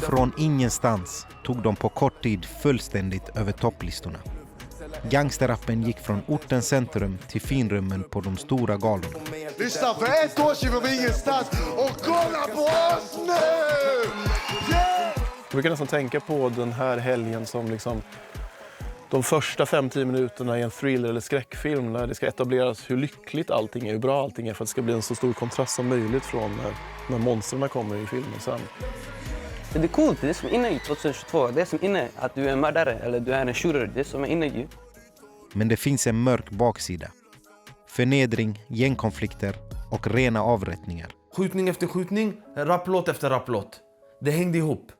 Från ingenstans tog de på kort tid fullständigt över topplistorna. Gangsterrappen gick från ortens centrum till finrummen på de stora galorna. Lyssna, för ett år sedan var vi ingenstans och kolla på oss nu! Yeah! Jag brukar nästan tänka på den här helgen som liksom de första 5-10 minuterna i en thriller eller skräckfilm när det ska etableras hur lyckligt allting är, hur bra allting är för att det ska bli en så stor kontrast som möjligt från när monsterna kommer i filmen sen. Det är coolt, det som är inne i 2022, det som är inne att du är en mördare eller du är en shooter, det som är inne i. Men det finns en mörk baksida. Förnedring, gängkonflikter och rena avrättningar. Skjutning efter skjutning, rapplåt efter rapplåt. Det hängde ihop.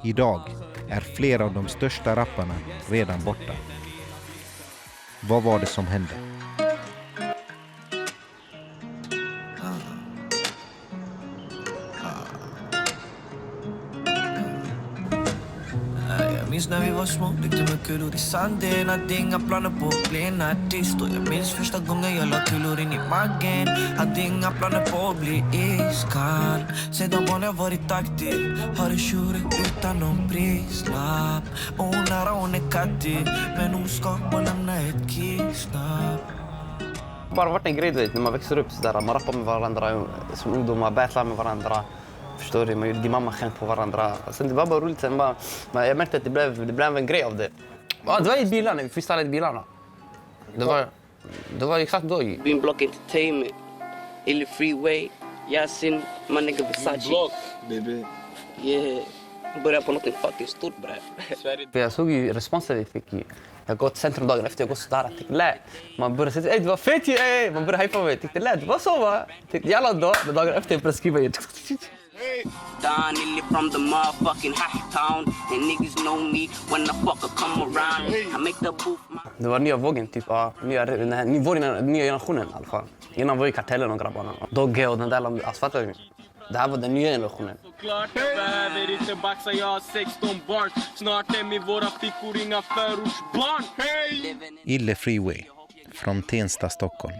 Idag är flera av de största rapparna redan borta. Vad var det som hände? Minns när vi var små, lekte med kulor i sanden. Hade inga planer på att bli en artist. Och jag minns första gången jag la kulor in i magen. Hade inga planer på att bli iskall. Sedan barn jag varit aktiv. Har en tjurig utan någon prislapp. Och hon nära hon är kattig. Men hon ska bara lämna ett kisslapp. Bara varit en grej, du vet, när man växer upp så där, man rappar med varandra som ungdomar, battlar med varandra. Förstår du? Man gjorde din mamma skämt på varandra. Sen det var bara roligt. Sen jag märkte att det blev en grej av det. Ja, det var i bilarna, vi freestylade i bilarna. Det var exakt då. Beamblock Entertainment, Illy Freeway, Yasin, my nigga Versace. Beamblock, baby. Yeah, började på något fucking stort, bre. Jag såg ju responsen vi fick. Jag gått centrum dagen efter, jag gått sådär. Jag tänkte, lä. Man började säga, det var fett ju, man började hypa mig. Jag tänkte, lä, det var så va? Jag tänkte, jävla då. Dagen efter jag började skriva. Don Illy from the motherfucking hot town. And niggas know me when the fucker come around. I make the booth. Det var nya vågen typ, nya generationen i alla fall. Innan var ju Kartellen och grabbarna. Dogge och den där asfalten. Det här var den nya generationen. Såklart jag behöver inte baxa, jag har 16 bars. Snart är med våra fickor inga förortsbarn. Hej! Illy Freeway från Tensta, Stockholm.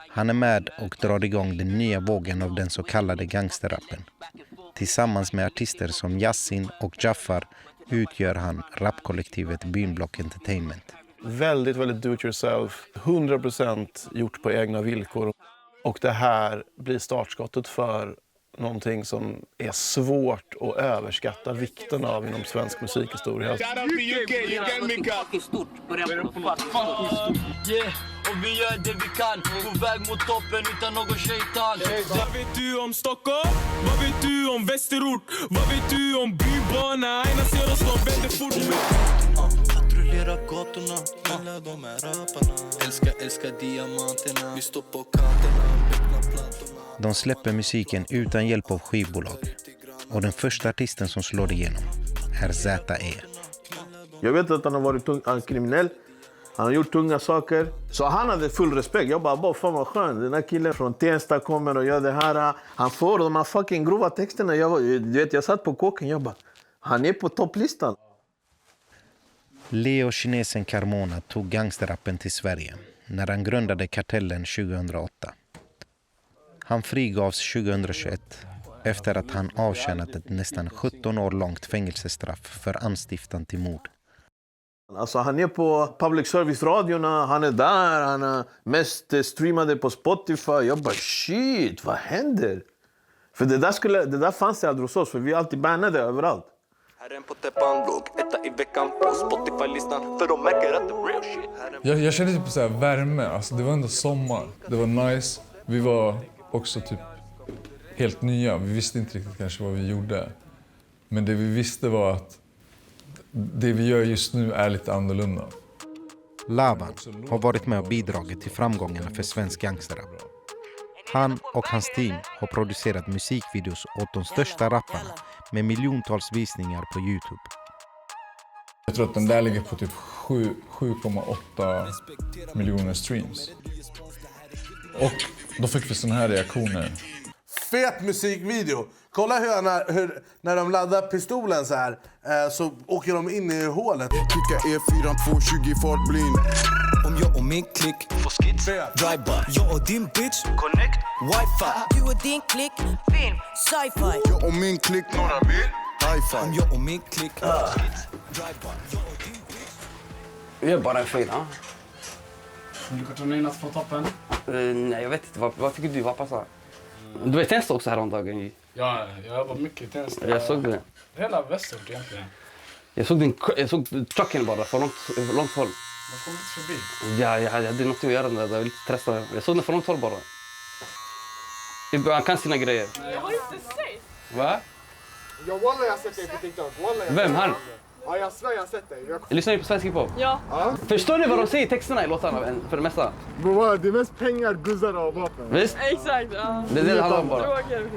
Han är med och drar igång den nya vågen av den så kallade gangsterrappen. Tillsammans med artister som Yasin och Jaffar utgör han rapkollektivet Beamblock Entertainment. Väldigt, väldigt do it yourself. 100% gjort på egna villkor. Och det här blir startskottet för någonting som är svårt att överskatta vikten av inom svensk musikhistoria. Och vi gör det vi kan, på väg mot toppen utan någon shaitan. Vad vet du om Stockholm? Vad vet du om Västerort? Vad vet du om bybarna? Aina ser oss, de vänder fort. Patrullera gatorna, alla de här rapparna. Älskar diamanterna, vi står på kanterna, beckna plattorna. De släpper musiken utan hjälp av skivbolag. Och den första artisten som slår igenom är Z.E. Jag vet att han har varit kriminell. Han har gjort tunga saker. Så han hade full respekt. Jag bara fan vad skön. Den här killen från Tensta kommer och gör det här. Han får de här fucking grova texterna. Jag satt på kåken. Jag bara, han är på topplistan. Leo Kinesen Carmona tog gangsterrappen till Sverige när han grundade Kartellen 2008. Han frigavs 2021 efter att han avtjänat ett nästan 17 år långt fängelsestraff för anstiftan till mord. Alltså han är på public service-radiorna, han är där, han är mest streamade på Spotify. Jag bara shit, vad händer? För det där fanns det aldrig hos oss, för vi är alltid bannade överallt. Herren på täppan låg etta i veckan på Spotify-listan, för de märker att det är real shit. Jag kände typ så här värme, alltså det var ändå sommar, det var nice. Vi var också typ helt nya, vi visste inte riktigt kanske vad vi gjorde. Men det vi visste var att det vi gör just nu är lite annorlunda. Laban har varit med och bidragit till framgångarna för svensk gangsterrap. Han och hans team har producerat musikvideos åt de största rapparna med miljontals visningar på YouTube. Jag tror att den där ligger på typ 7,8 miljoner streams. Och då fick vi såna här reaktioner. Fet musikvideo. Kolla hur när de laddar pistolen så här så åker de in i hålet. Kicka E4 220 fartblind. Om Om jag och min klick får skits, drive-by. Jag och din bitch, connect, wifi. Du och din klick, film, sci-fi. Jag och min klick, några mil, hi-fi. Om jag och min klick, skits, drive-by. Jag är bara en frid, ja. Du kan ta ner något från toppen? Nej, jag vet inte. Vad tycker du? Vad passar? Du vet Tensta också häromdagen. Ja, jag var mycket i Tensta. Jag såg det. Hela västort egentligen. Jag såg trucken bara från långt håll. Varför kom du inte förbi? Ja, jag hade något att göra där. Jag var lite stressad. Jag såg den från långt håll bara. Han kan sina grejer. Jag har inte sett. Va? Ja, wallah, jag har sett dig på TikTok. Wallah, Vem? Han? Ja, jag svär, jag har sett dig. Lyssnar ni på svensk hiphop? Ja. Förstår ni vad de säger i texterna i låtarna för det mesta? Bro, det är mest pengar, guzzar och vapen. Visst? Exakt, ja. Det är det handlar om bara. Droger,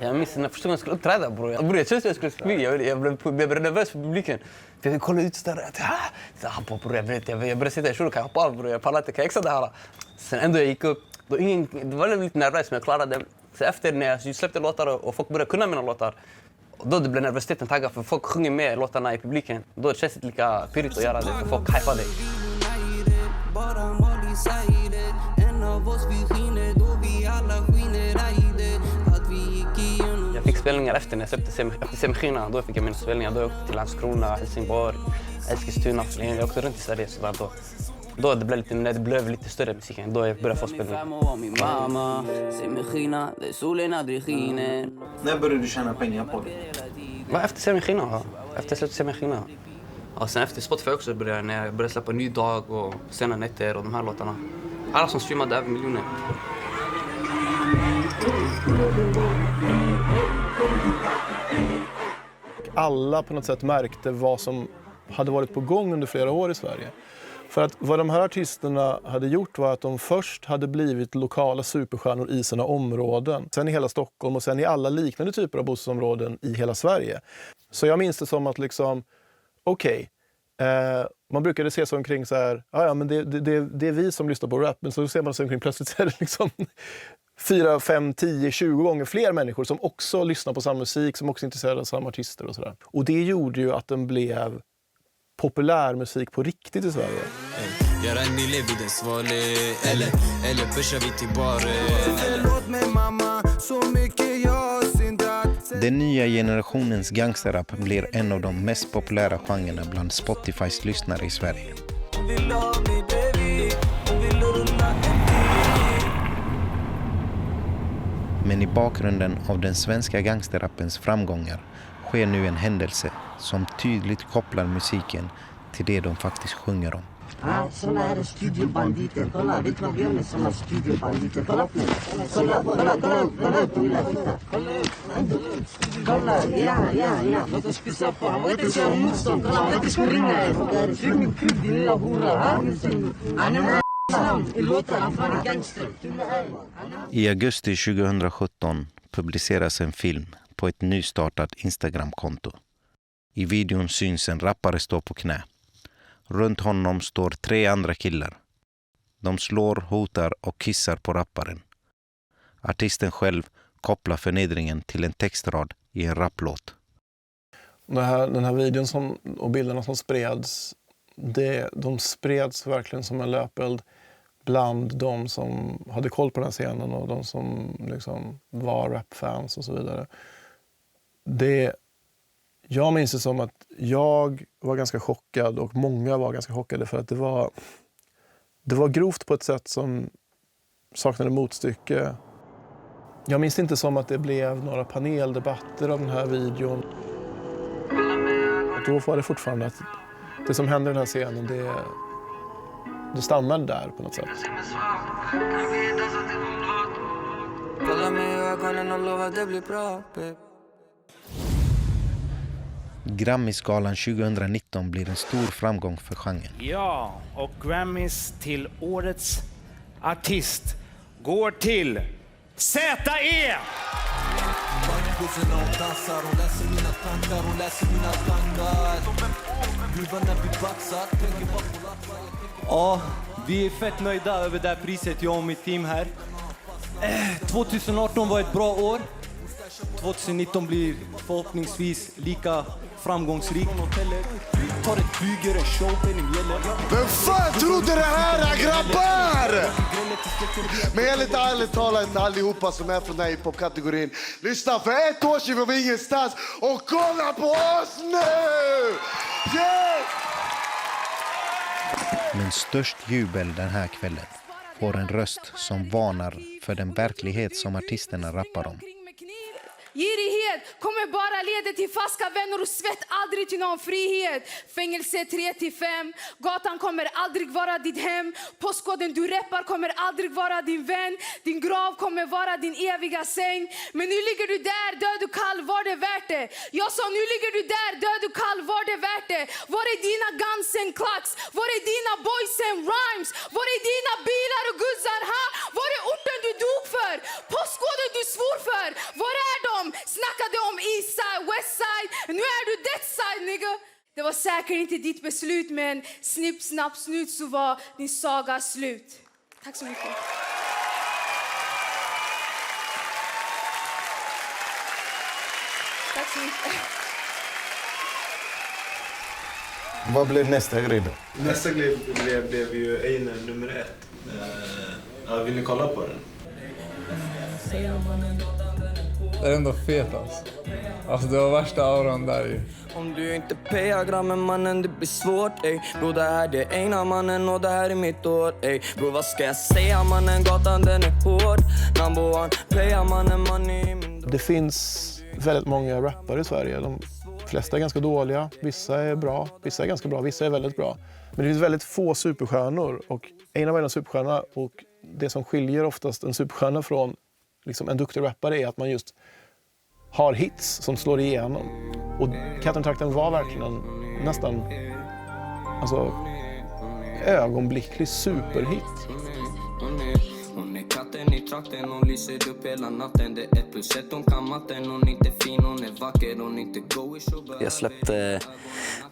Jag minns när jag första gången jag skulle uppträda, bror. Jag kände att jag skulle skriva. Jag blev nervös för publiken. För jag kollade ut så där. Jag började sitta i kjol och kan hoppa av, bror. Jag pallar inte, kan jag exa det här? Sen ändå jag gick upp. Det var lite nervös, men jag klarade det. Så efter när jag släppte låtar och folk började kunna mina låtar, då det blev nervositeten taggad, för folk sjunger med låtarna i publiken. Då känns det lika pirrigt att göra det, för folk hypar dig. Jag fick spelningar efter när jag släppte Semskina. Då fick jag mina spelningar. Då åkte jag till Landskrona, Helsingborg, Eskilstuna. Jag åkte runt i Sverige sådär då. Då det blev lite större musiken. Då jag började få spelningar. När började du tjäna pengar på det? Efter Semskina. Efter jag släppte Semskina. Och sen efter Spotify också började när jag började släppa Ny dag och Sena nätter och de här låtarna. Alla som streamade över miljoner. Alla på något sätt märkte vad som hade varit på gång under flera år i Sverige. För att vad de här artisterna hade gjort var att de först hade blivit lokala superstjärnor i sina områden. Sen i hela Stockholm och sen i alla liknande typer av bostadsområden i hela Sverige. Så jag minns det som att liksom, okej, man brukade se sig omkring så här, ja men det är vi som lyssnar på rap, men så ser man sig omkring plötsligt så är det liksom 4, 5, 10, 20 gånger fler människor som också lyssnar på samma musik, som också är intresserade av samma artister och sådär. Och det gjorde ju att den blev populär musik på riktigt i Sverige. Den nya generationens gangsterrap blir en av de mest populära genrerna bland Spotifys lyssnare i Sverige. Men i bakgrunden av den svenska gangsterrappens framgångar sker nu en händelse som tydligt kopplar musiken till det de faktiskt sjunger om. Såna här studiobanditer, kolla vilka vi är såna studiobanditer, kolla på kolla, ja, låt oss pissa på, han var inte så motstånd, kolla, han var inte så ringa, fick min kul, din lilla hora, han är i låtar, han fan är gangster. I augusti 2017 publiceras en film på ett nystartat Instagram-konto. I videon syns en rappare stå på knä. Runt honom står 3 andra killar. De slår, hotar och kissar på rapparen. Artisten själv kopplar förnedringen till en textrad i en rapplåt. Den här videon och bilderna som spreds, de spreds verkligen som en löpeld bland de som hade koll på den här scenen och de som liksom var rapfans och så vidare. Jag minns det som att jag var ganska chockad och många var ganska chockade för att det var grovt på ett sätt som saknade motstycke. Jag minns inte som att det blev några paneldebatter av den här videon. Då var det fortfarande att det som hände i den här scenen, det stannade där på något sätt. Grammisgalan 2019 blir en stor framgång för genren. Ja, och Grammys till årets artist går till Z.E. Ja, vi är fett nöjda över det här priset, jag och mitt team här. 2018 var ett bra år. 2019 blir förhoppningsvis lika framgångsrikt. tar ett flyg, gör en show, penning gäller. Vem fan trodde det här grabbar? Men helt ärligt talat allihopa som är från den här hiphop-kategorin. Lyssna, för 1 år sedan var vi ingenstans och kolla på oss nu! Yeah! Men störst jubel den här kvällen får en röst som varnar för den verklighet som artisterna rappar om. Girighet kommer bara leda till fasta vänner och svett, aldrig till någon frihet. Fängelse 3-5, gatan kommer aldrig vara ditt hem. Postkoden du rappar kommer aldrig vara din vän. Din grav kommer vara din eviga säng. Men nu ligger du där, död och kall, var det värt det? Jag sa nu ligger du där, död och kall, var det värt det? Var är dina Guns and Klacks? Var är dina Boys and Rhymes? Var är dina bilar och guzzar, ha? Var är orten du dog för? Postkoden du svor för? Var är de? Snackade om East Side, West Side. Nu är du Death Side, nigga. Det var säkert inte ditt beslut, men snipp, snapp, snut så var din saga slut. Tack så mycket. Tack så mycket. Vad blev nästa grej då? Nästa grej blev ju Einar nummer 1. Vill ni kolla på den? Det är ändå fet alltså det var värsta auran där ju. Om du inte payar grammen mannen det blir svårt ey. Bro det här det är ena mannen och det här är mitt år ey. Bro vad ska jag säga mannen, gatan den är hård. Number one, payar mannen money. Det finns väldigt många rappare i Sverige. De flesta är ganska dåliga, vissa är bra, vissa är ganska bra, vissa är väldigt bra. Men det finns väldigt få superstjärnor och Einar var en superstjärna och det som skiljer oftast en superstjärna från liksom en duktig rappare är att man just har hits som slår igenom. Och Kattentrakten var verkligen nästan alltså, ögonblicklig superhit. Hon är katten i trakten, hon lyser upp hela natten. Det är 1+1, hon kan matten. Hon är inte fin, hon är vacker, hon är inte go i show. Jag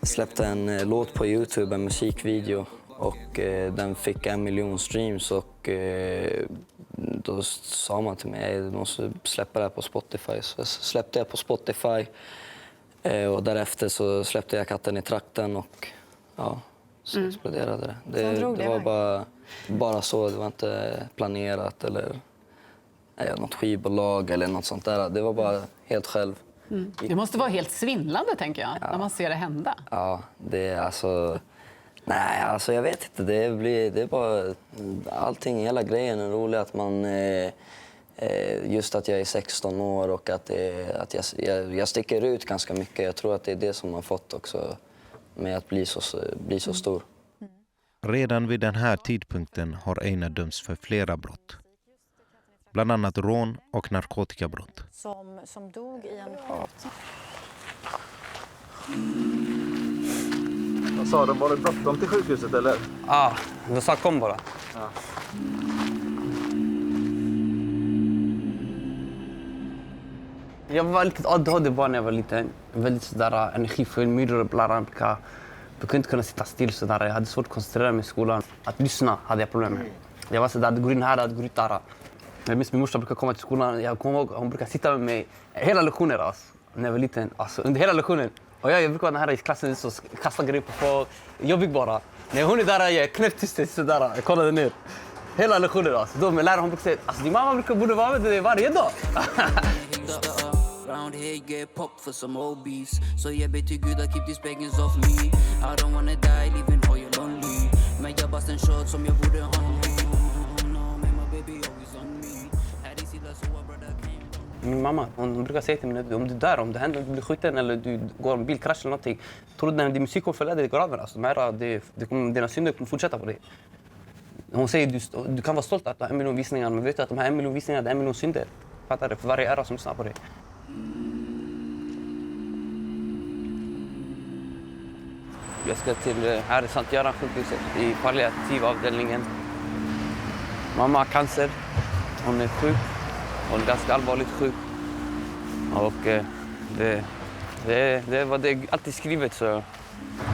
släppte en låt på YouTube, en musikvideo. Och den fick 1 miljon streams och då sa man till mig att du måste släppa det här på Spotify. Så jag släppte jag på Spotify och därefter så släppte jag Katten i trakten och ja, så exploderade det. Det var bara så, det var inte planerat eller något skivbolag eller något sånt där. Det var bara helt själv. Det måste vara helt svindlande tänker jag, när man ser det hända. Ja, det är alltså... Nej, alltså jag vet inte. Det är bara allting, hela grejen är rolig att man just att jag är 16 år och att jag sticker ut ganska mycket. Jag tror att det är det som har fått också med att bli så stor. Redan vid den här tidpunkten har Einar dömts för flera brott. Bland annat rån och narkotikabrott. Som dog i en båt. Vad sa de? Var det bråttom till sjukhuset eller? Ja, de sa kom bara. Ja. Jag var lite ADHD-barn när jag var liten. Väldigt sådär energifull, myror och blarranka. Jag kunde inte kunna sitta still sådär. Jag hade svårt att koncentrera mig i skolan. Att lyssna hade jag problem med. Jag var sådär, det går in här, det går ut där. Jag minns min morsa brukar komma till skolan. Jag kommer ihåg, hon brukar sitta med mig hela lektioner alltså. När jag var liten, alltså under hela lektionen. Och jag brukar vara här i klassen så kasta grejer på folk. Jobbig bara. När hon är där, jag är knäpptyst sådär. Jag kollade ner. Hela lektioner alltså. Då med läraren hon brukar säga, alltså din mamma borde vara med dig varje dag. Round here get popped for some OBs. So yeah, bet you good I keep these pagans off me. I don't wanna die living how you're lonely. Men jag bast en shot som jag borde ha. Min mamma, hon brukar säga till mig om du dör, om det händer, du blir skjuten eller du går en bilkrasch eller någonting. Tror du när din musik kommer följa dig, det går över. Alltså, dina synder kommer fortsätta på dig. Hon säger du kan vara stolt att du har 1 miljon visningar, men vet du att de här 1 miljon visningarna det är 1 miljon synder. Fattar du? För varje ära som lyssnar på dig. Jag ska till här i Sankt Göran sjukhuset i palliativavdelningen. Mamma har cancer. Hon är sjuk. Hon är ganska allvarligt sjuk. Och det var det alltid skrivet så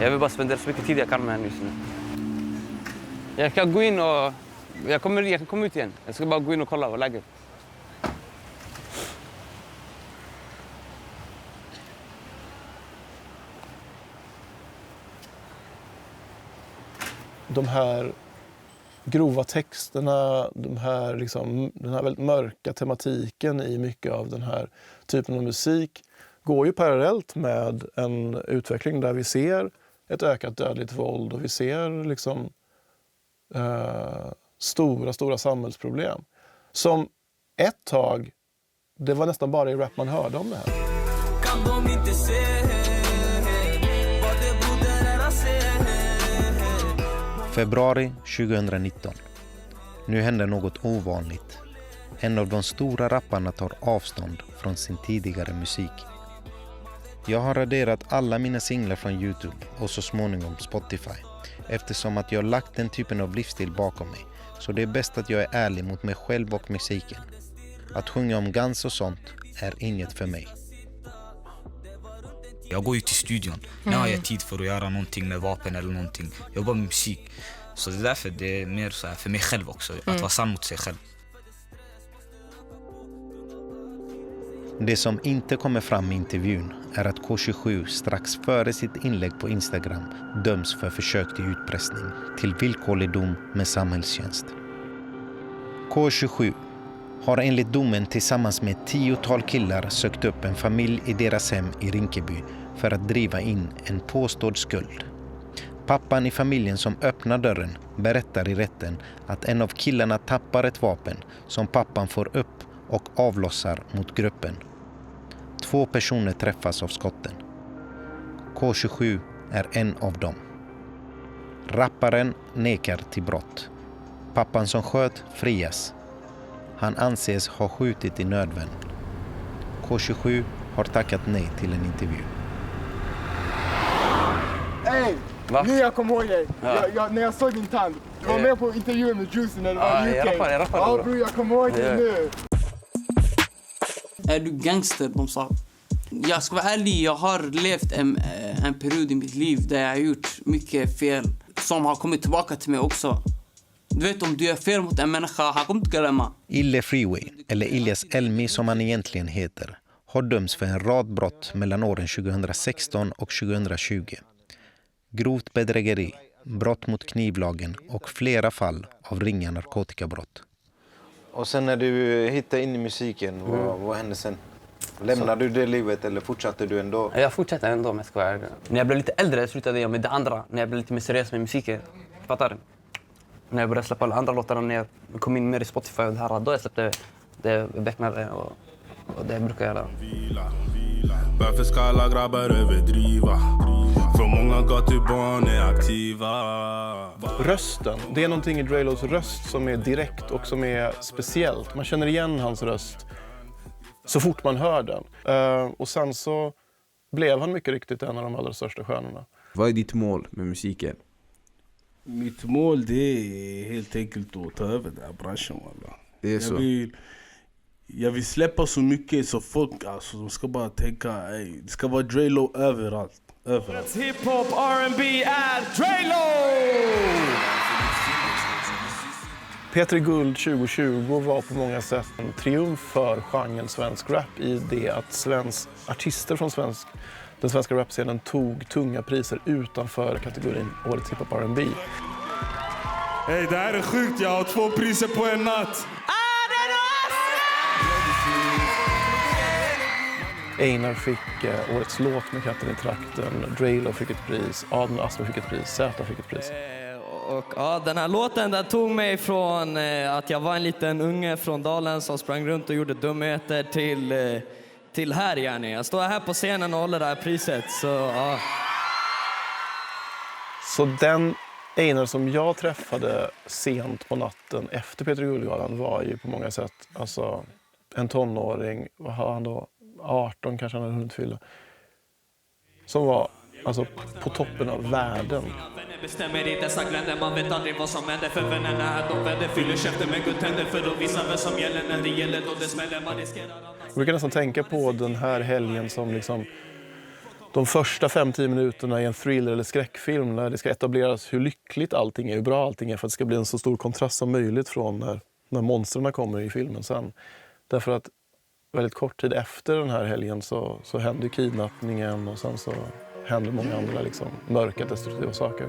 jag vill bara spendera så mycket tid jag kan med henne just nu. Jag kan gå in och jag kan komma ut igen. Jag ska bara gå in och kolla vad läget. de här grova texterna, den här väldigt mörka tematiken i mycket av den här typen av musik går ju parallellt med en utveckling där vi ser ett ökat dödligt våld och vi ser liksom stora samhällsproblem. Som ett tag, det var nästan bara i rap man hörde om det här. Kan de inte se vad det borde är att se? Februari 2019. Nu händer något ovanligt. En av de stora rapparna tar avstånd från sin tidigare musik. Jag har raderat alla mina singlar från YouTube och så småningom Spotify, eftersom att jag lagt den typen av livsstil bakom mig. Så det är bäst att jag är ärlig mot mig själv och musiken. Att sjunga om Guns och sånt är inget för mig. Jag går ju till studion. När har jag tid för att göra någonting med vapen eller någonting? Jag jobbar med musik. Så det är därför det är mer så här för mig själv också. Att vara sann mot sig själv. Det som inte kommer fram i intervjun är att K27 strax före sitt inlägg på Instagram döms för försök till utpressning till villkorlig dom med samhällstjänst. K27 har enligt domen tillsammans med 10-tal killar sökt upp en familj i deras hem i Rinkeby för att driva in en påstådd skuld. Pappan i familjen som öppnar dörren berättar i rätten att en av killarna tappar ett vapen som pappan får upp och avlossar mot gruppen. 2 personer träffas av skotten. K27 är en av dem. Rapparen nekar till brott. Pappan som sköt frias. Han anses ha skjutit i nödvärn. K27 har tackat nej till en intervju. Ey! Nu jag kommer ihåg dig. När jag såg din tand. Du var med på intervjun med Juicy när du var i UK. Jag rappar. Ja bror, jag kommer ihåg dig nu. Är du gangster, de sa. Jag ska vara ärlig, jag har levt en period i mitt liv där jag har gjort mycket fel som har kommit tillbaka till mig också. Du vet, om du gör fel mot en människa, han kommer inte glömma. Ille Freeway, eller Ilyas Elmi som han egentligen heter, har dömts för en rad brott mellan åren 2016 och 2020. Grovt bedrägeri, brott mot knivlagen och flera fall av ringa narkotikabrott. Och sen när du hittade in i musiken, vad hände sen? Lämnade du det livet eller fortsatte du ändå? Jag fortsatte ändå, om jag ska vara ärlig. När jag blev lite äldre slutade jag med det andra. När jag blev lite mer seriös med musiken. Fattar du? När jag började släppa alla andra låtarna, när jag kom in mer i Spotify och det här, då jag släppte det väcknade och det brukar jag göra. Varför ska alla grabbar överdriva? För många gatubarn är aktiva. Rösten, det är någonting i Draylos röst som är direkt och som är speciellt. Man känner igen hans röst så fort man hör den. Och sen så blev han mycket riktigt en av de allra största stjärnorna. Vad är ditt mål med musiken? Mitt mål det är helt enkelt att ta över den här branschen. Alla. Det är så. Jag vill släppa så mycket så folk alltså, de ska bara tänka det ska vara Draylo överallt. Hiphop R&B är Draylo! P3 Guld 2020 var på många sätt en triumf för genren svensk rap i det att artister från den svenska rapscenen tog tunga priser utanför kategorin Årets hiphop R&B. Hey, det här är sjukt, jag har 2 priser på en natt. Einar fick årets låt med Katten i trakten, Draylo fick ett pris, Adnan Asmer fick ett pris, Zäta fick ett pris. Och ja, den här låten den tog mig från att jag var en liten unge från Dalen som sprang runt och gjorde dumheter till här gärna. Jag står här på scenen och håller det här priset. Så den Einar som jag träffade sent på natten efter P3 Guldgalan var ju på många sätt alltså en tonåring, vad har han då? 18 kanske han hade hunnit fylla. Som var alltså på toppen av världen. Bestämmer i dessa gländer, man vet aldrig vad som händer. För vännerna här, de vänder, fyller käften med guldtänder. För att visa vad som gäller när det gäller, då det smäller, man riskerar. Jag brukar nästan tänka på den här helgen som liksom de första 5-10 minuterna i en thriller eller skräckfilm när det ska etableras hur lyckligt allting är, hur bra allting är för att det ska bli en så stor kontrast som möjligt från när monstren kommer i filmen sen. Därför att väldigt kort tid efter den här helgen så händer kidnappningen och sen så händer många andra liksom mörka, destruktiva saker.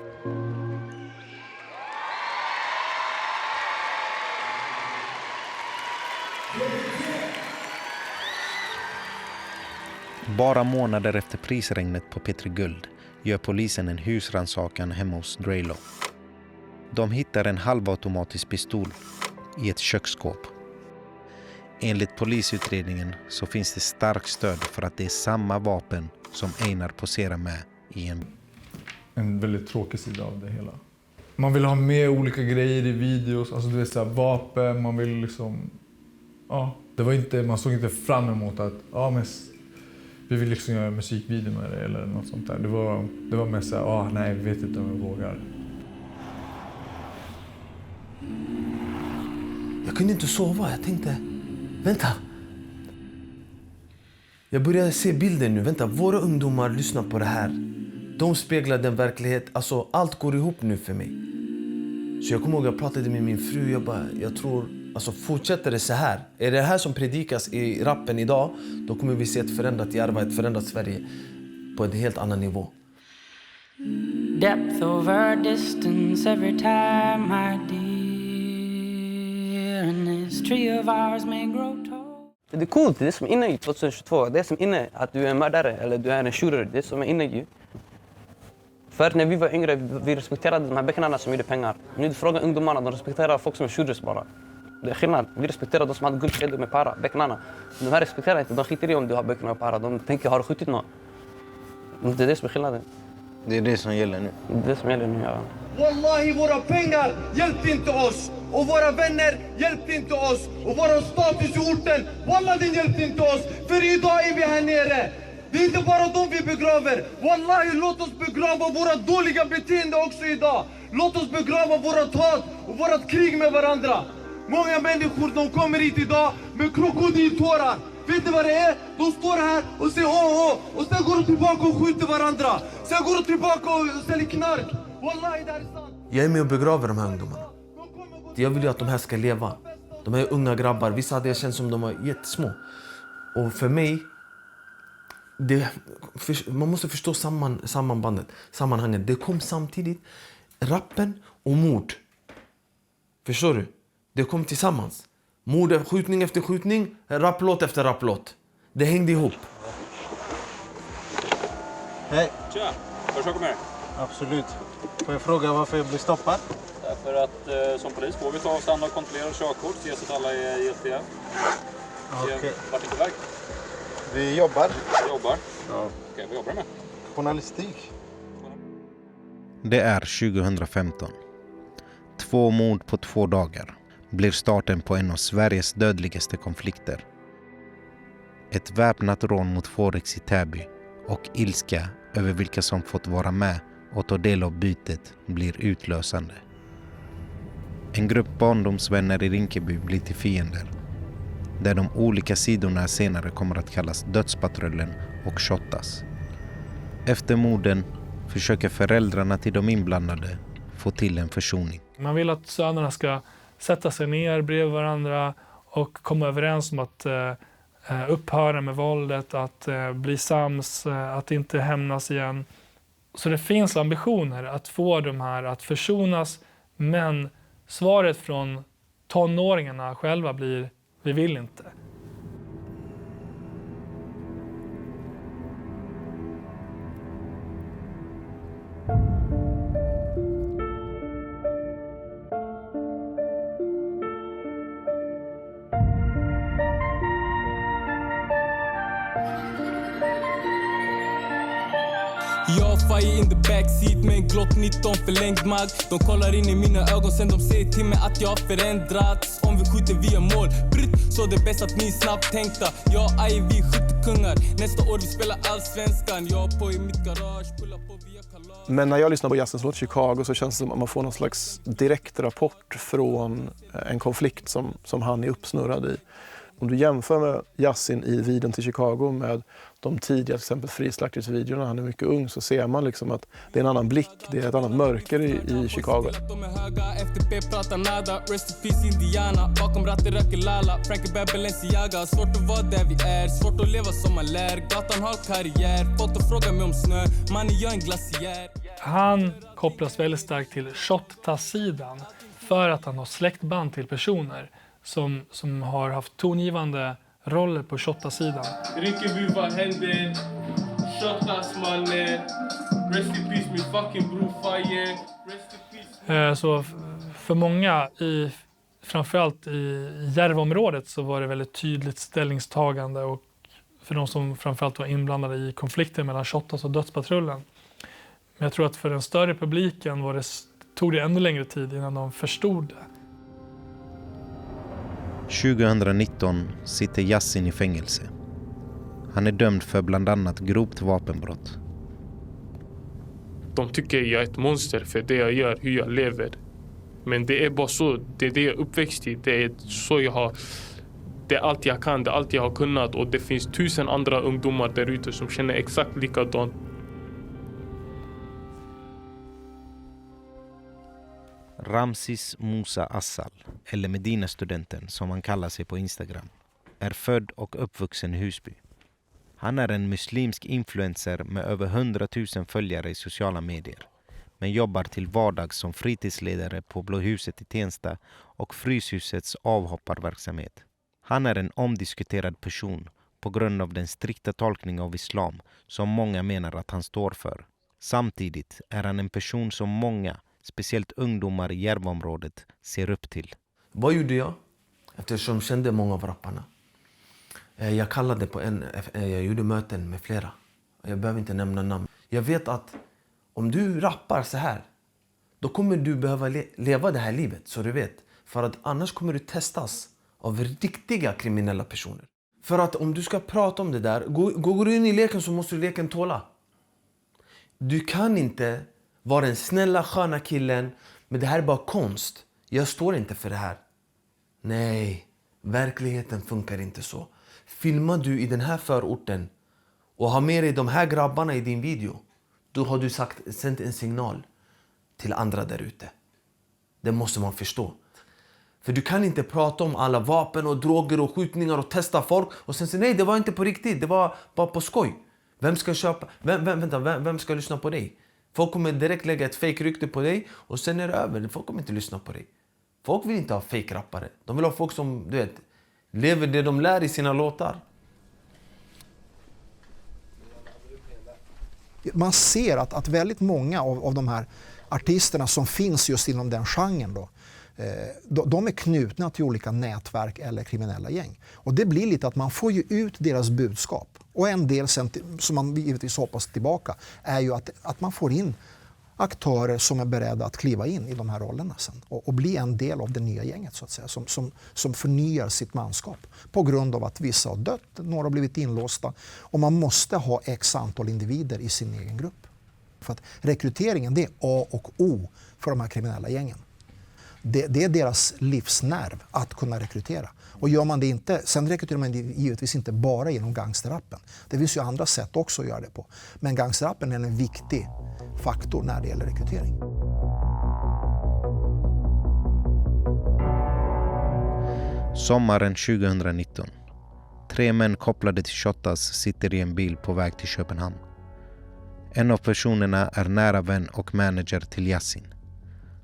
Bara månader efter prisregnet på Petri Guld gör polisen en husrannsakan hemma hos Drelo. De hittar en halvautomatisk pistol i ett köksskåp. Enligt polisutredningen så finns det starkt stöd för att det är samma vapen som Einar poserar med i en väldigt tråkig sida av det hela. Man vill ha med olika grejer i videos, alltså du vet så här, vapen, man vill liksom, ja, det var inte, man såg inte fram emot att, ja men vi vill liksom göra en musikvideo med det eller något sånt där. Det var mest så här, nej, vi vet inte om vi vågar. Jag kunde inte sova, jag tänkte, vänta. Jag började se bilden nu, vänta, våra ungdomar lyssnar på det här. De speglar den verklighet, alltså allt går ihop nu för mig. Så jag kommer ihåg, jag pratade med min fru, jag tror, alltså fortsätter det så här, är det här som predikas i rappen idag, då kommer vi se ett förändrat Järva, ett förändrat Sverige på en helt annan nivå. Depth over distance every time my dear, and this tree of ours may grow tall. Det är coolt, det är som inne i 2022, det är som inne att du är en mördare eller du är en shooter, det är som är inne i. För när vi var yngre, vi respekterade de här becknarna som gjorde pengar. Nu du frågar ungdomarna, de respekterar folk som är shooters bara. Det är skillnad. Vi respekterar de som hade guldkedjor med para, becknarna. De här respekterar inte, de skiter i om du har becknar och para. De tänker, har du skjutit något? Det är det som är skillnaden. Det är det som gäller nu. Det är det som gäller nu, ja. Wallahi, våra pengar hjälpte inte oss. Och våra vänner hjälpte inte oss. Och våra status i orten, wallah, den hjälpte inte oss. För idag är vi här nere. Det är inte bara de vi begraver. Wallahi, låt oss begrava våra dåliga beteende också idag. Låt oss begrava vårat hat och vårat krig med varandra. Många människor, de kommer hit idag med krokodiltårar. Vet du vad det är? De står här och säger åh, och sen går de tillbaka och skjuter varandra. Sen går de tillbaka och säljer knark. Wallahi, det är sant. Jag är med och begraver de här ungdomarna. Jag vill ju att de här ska leva. De här unga grabbar, vissa hade jag känt som de var jättesmå. Och för mig, man måste förstå sammanhanget. Det kom samtidigt, rappen och mord. Förstår du? Det kom tillsammans. Mord, skjutning efter skjutning, rapplåt efter rapplåt. Det hängde ihop. Hej. Tja, får jag köra med dig? Absolut. Får jag fråga varför jag blir stoppad? Därför att som polis får vi ta och stanna och kontrollera körkort, se så att alla är giltiga. Okej. Vart är på väg? Vi jobbar. Jobbar? Ja. Okej, vad jobbar du med? Journalistik. Det är 2015. 2 mord på 2 dagar blir starten på en av Sveriges dödligaste konflikter. Ett väpnat rån mot Forex i Täby och ilska över vilka som fått vara med och ta del av bytet blir utlösande. En grupp barndomsvänner i Rinkeby blir till fiender, där de olika sidorna senare kommer att kallas Dödspatrullen och shottas. Efter morden försöker föräldrarna till de inblandade få till en försoning. Man vill att sönerna ska sätta sig ner bredvid varandra och komma överens om att upphöra med våldet, att bli sams, att inte hämnas igen. Så det finns ambitioner att få de här att försonas, men svaret från tonåringarna själva blir: vi vill inte. Jag fire in the backseat med en Glock 19 förlängd mag. De kollar in i mina ögon, sen de säger till mig att jag har förändrats. Om vi skjuter via mål, bryt, så det är bäst att ni är snabbt tänkta. Jag är vi skyttekungar, nästa år vi spelar allsvenskan. Jag på i mitt garage, pulla på via kalas. Men när jag lyssnar på Yassins låt Chicago så känns det som att man får någon slags direkt rapport från en konflikt som han är uppsnurrad i. Om du jämför med Yassin i videon till Chicago med de tidiga, till exempel frislaktningsvideorna, han är mycket ung, så ser man liksom att det är en annan blick, det är ett annat mörker i Chicago. De är höga, FTP pratar nada, rest in peace Indiana. Bakom ratten röker Lala, Frankie Balenciaga. Svårt att vara där vi är, svårt att leva som man lär. Gatan har karriär, folk att fråga mig om snö. Man är jag en glaciär. Han kopplas väldigt starkt till Shottaz-sidan för att han har släktband till personer som har haft tongivande roller på Shotta-sidan. Rinkeby, vad händer? Shottas mannen. Rest in peace min fucking bror Faye. Så för många, framförallt i Järvaområdet, så var det väldigt tydligt ställningstagande, och för de som framförallt var inblandade i konflikten mellan Shottas och Dödspatrullen. Men jag tror att för den större publiken tog det ännu längre tid innan de förstod det. 2019 sitter Yasin i fängelse. Han är dömd för bland annat grovt vapenbrott. De tycker jag är ett monster för det jag gör, hur jag lever. Men det är bara så, det är det jag är uppväxt i. Det är så jag har, det är allt jag kan, det är allt jag har kunnat. Och det finns 1000 andra ungdomar där ute som känner exakt likadant. Ramsis Musa Assal, eller Medina-studenten som han kallar sig på Instagram, är född och uppvuxen i Husby. Han är en muslimsk influencer med över 100 000 följare i sociala medier, men jobbar till vardags som fritidsledare på Blåhuset i Tensta och Fryshusets avhopparverksamhet. Han är en omdiskuterad person på grund av den strikta tolkning av islam som många menar att han står för. Samtidigt är han en person som många, speciellt ungdomar i Järvaområdet, ser upp till. Vad gjorde jag? Eftersom jag kände många av rapparna. Jag kallade på jag gjorde möten med flera. Jag behöver inte nämna namn. Jag vet att om du rappar så här, då kommer du behöva leva det här livet, så du vet. För att annars kommer du testas av riktiga kriminella personer. För att om du ska prata om det där, går du in i leken så måste du leken tåla. Du kan inte vara den snälla, sköna killen, men det här är bara konst. Jag står inte för det här. Nej, verkligheten funkar inte så. Filmar du i den här förorten och har med dig de här grabbarna i din video, då har du sänt en signal till andra där ute. Det måste man förstå. För du kan inte prata om alla vapen och droger och skjutningar och testa folk och sen säga nej, det var inte på riktigt, det var bara på skoj. Vem ska köpa? Vem ska lyssna på dig? Folk kommer direkt lägga ett fake-rykte på dig och sen är det över. Folk kommer inte lyssna på dig. Folk vill inte ha fake-rappare. De vill ha folk som, du vet, lever det de lär i sina låtar. Man ser att väldigt många av de här artisterna som finns just inom den genren då, de är knutna till olika nätverk eller kriminella gäng. Och det blir lite att man får ju ut deras budskap. Och en del sen, som man givetvis hoppas tillbaka, är ju att man får in aktörer som är beredda att kliva in i de här rollerna sen och bli en del av det nya gänget så att säga, som förnyar sitt manskap på grund av att vissa har dött, några har blivit inlåsta och man måste ha x antal individer i sin egen grupp. För att rekryteringen, det är A och O för de här kriminella gängen. Det är deras livsnerv att kunna rekrytera. Och gör man det inte, sen rekryterar man givetvis inte bara genom gangsterrappen. Det finns ju andra sätt också att göra det på. Men gangsterrappen är en viktig faktor när det gäller rekrytering. Sommaren 2019. 3 män kopplade till Shottas sitter i en bil på väg till Köpenhamn. En av personerna är nära vän och manager till Yasin.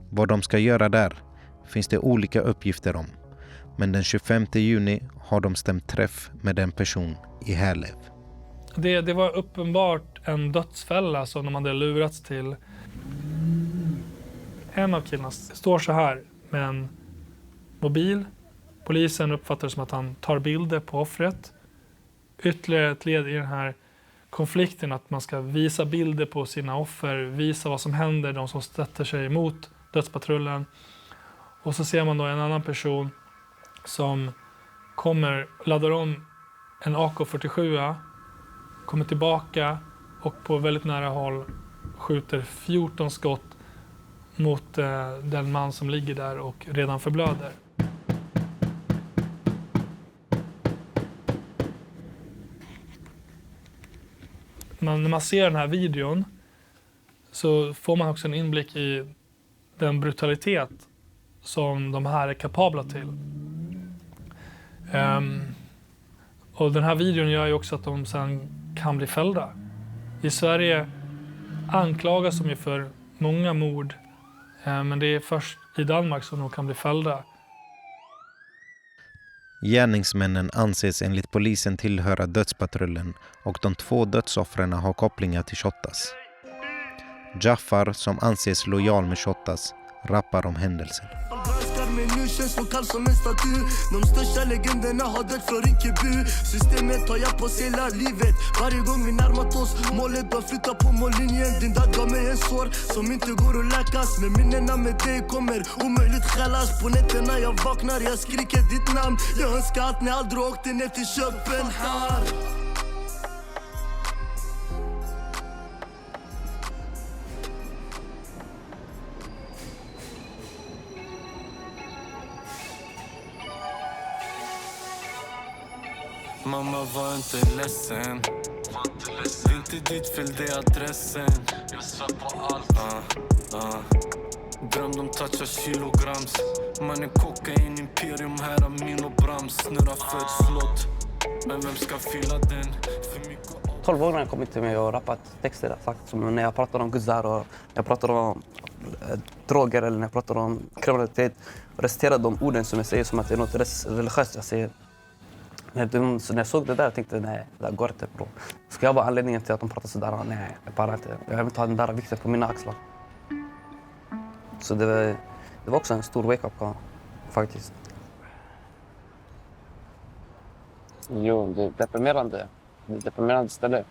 Vad de ska göra där finns det olika uppgifter om. Men den 25 juni har de stämt träff med en person i Härlev. Det var uppenbart en dödsfälla som de hade lurats till. En av killarna står så här med en mobil. Polisen uppfattar det som att han tar bilder på offret. Ytterligare ett led i den här konflikten att man ska visa bilder på sina offer, visa vad som händer, de som sätter sig emot dödspatrullen. Och så ser man då en annan person som laddar om en AK47, kommer tillbaka och på väldigt nära håll skjuter 14 skott mot den man som ligger där och redan förblöder. När man ser den här videon så får man också en inblick i den brutalitet som de här är kapabla till. Och den här videon gör ju också att de sen kan bli fällda. I Sverige anklagas de ju för många mord, men det är först i Danmark som de kan bli fällda. Gärningsmännen anses enligt polisen tillhöra dödspatrullen och de 2 dödsoffren har kopplingar till Shottaz. Jaffar, som anses lojal med Shottaz, rappar om händelsen. Känns så kall som en staty. De största legenderna har dött från Rinkeby. Systemet har jag på sig hela livet. Varje gång vi närmat oss målet bara flyttar på mållinjen. Din död gav mig en sår som inte går att läkas. Men minnena med dig kommer omöjligt skällas. På nätterna jag vaknar, jag skriker ditt namn. Jag önskar att ni aldrig åkte ner till Köpenhamn. Mamma var inte ledsen. Inte dit fyllde adressen. Jag svär på allt. Drömde om toucha kilograms. Man är kokain, imperium, här är min och brams. Snurra för ett slott. Men vem ska fylla den? 12 år när jag kommit till mig och rappat texter. Sagt, som när jag pratar om guzzar och jag pratar om droger eller när jag pratar om kriminalitet. Och reciterar de orden som jag säger som att det är något religiöst jag säger. Så när jag såg det där tänkte jag, nej, det där går inte bra. Ska jag vara anledningen till att de pratar sådär? Nej, jag bara inte. Jag vill inte ha den där vikten på mina axlar. Så det var också en stor wake-up call, faktiskt. Jo, det är deprimerande. Det är ett deprimerande ställe.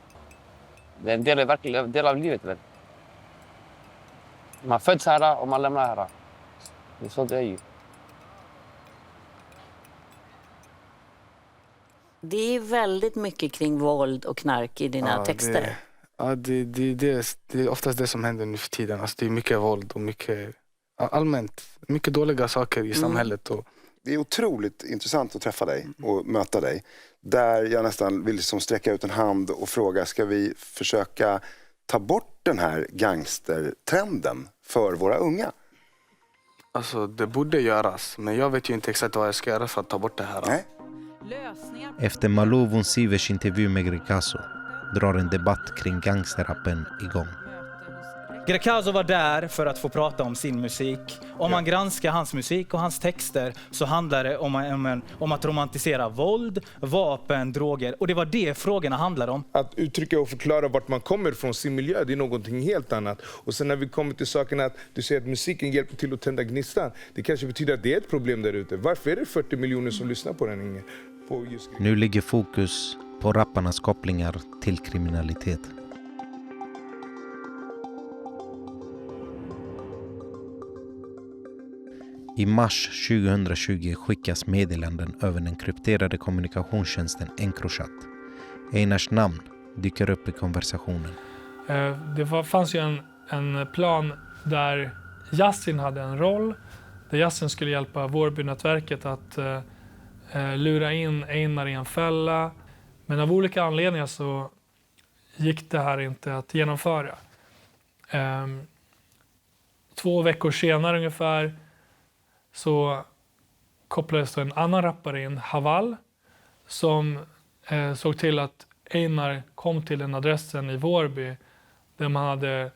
Det är en del av livet, väl. Man föds här och man lämnar här. Det är så det är ju. Det är väldigt mycket kring våld och knark i dina texter. Det är oftast det som händer nu för tiden. Alltså det är mycket våld och mycket allmänt. Mycket dåliga saker i samhället. Och... Det är otroligt intressant att träffa dig och möta dig. Där jag nästan vill liksom sträcka ut en hand och fråga, ska vi försöka ta bort den här gangstertrenden för våra unga? Alltså det borde göras, men jag vet ju inte exakt vad jag ska göra för att ta bort det här. Nej. Efter Malou von Sivers intervju med Greekazo drar en debatt kring gangsterrappen igång. Greekazo var där för att få prata om sin musik. Om man granskar hans musik och hans texter så handlar det om att romantisera våld, vapen, droger. Och det var det frågorna handlade om. Att uttrycka och förklara vart man kommer från sin miljö, det är någonting helt annat. Och sen när vi kommer till saken att du säger att musiken hjälper till att tända gnistan. Det kanske betyder att det är ett problem där ute. Varför är det 40 miljoner som lyssnar på den, Inge? Nu ligger fokus på rapparnas kopplingar till kriminalitet. I mars 2020 skickas meddelanden över den krypterade kommunikationstjänsten Encrochat. Einars namn dyker upp i konversationen. Det fanns ju en plan där Yasin hade en roll. Där Yasin skulle hjälpa Vårbynätverket att lura in Einar i en fälla. Men av olika anledningar så gick det här inte att genomföra. 2 veckor senare ungefär så kopplades en annan rappare in, Haval, som såg till att Einar kom till den adressen i Vårby där man hade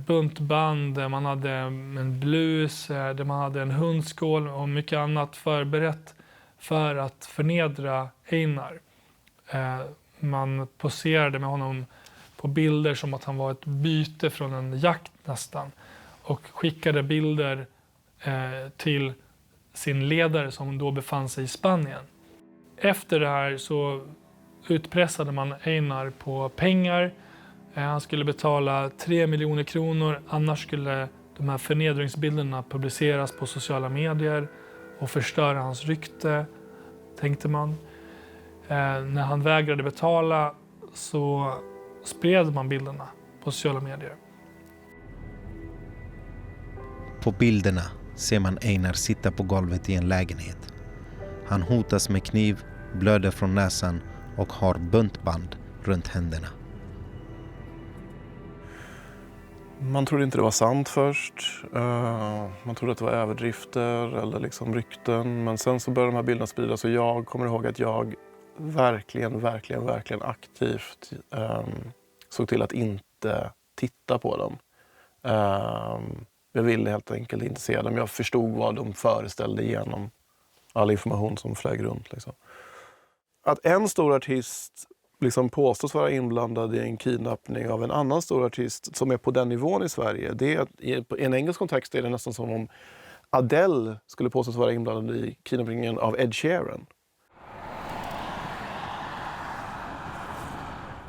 buntband, där man hade en blus, där man hade en hundskål och mycket annat förberett för att förnedra Einar. Man poserade med honom på bilder som att han var ett byte från en jakt nästan och skickade bilder till sin ledare som då befann sig i Spanien. Efter det här så utpressade man Einar på pengar. Han skulle betala 3 miljoner kronor, annars skulle de här förnedringsbilderna publiceras på sociala medier och förstöra hans rykte, tänkte man. När han vägrade betala så spred man bilderna på sociala medier. På bilderna ser man Einar sitta på golvet i en lägenhet. Han hotas med kniv, blöder från näsan och har buntband runt händerna. Man trodde inte det var sant först. Man trodde att det var överdrifter eller liksom rykten. Men sen så började de här bilderna spridas och jag kommer ihåg att jag verkligen aktivt såg till att inte titta på dem. Jag ville helt enkelt inte se dem. Jag förstod vad de föreställde genom all information som flög runt. Liksom. Att en stor artist liksom påstås vara inblandad i en kidnappning av en annan stor artist som är på den nivån i Sverige. Det är, i en engelsk kontext är det nästan som om Adele skulle påstås vara inblandad i kidnappningen av Ed Sheeran.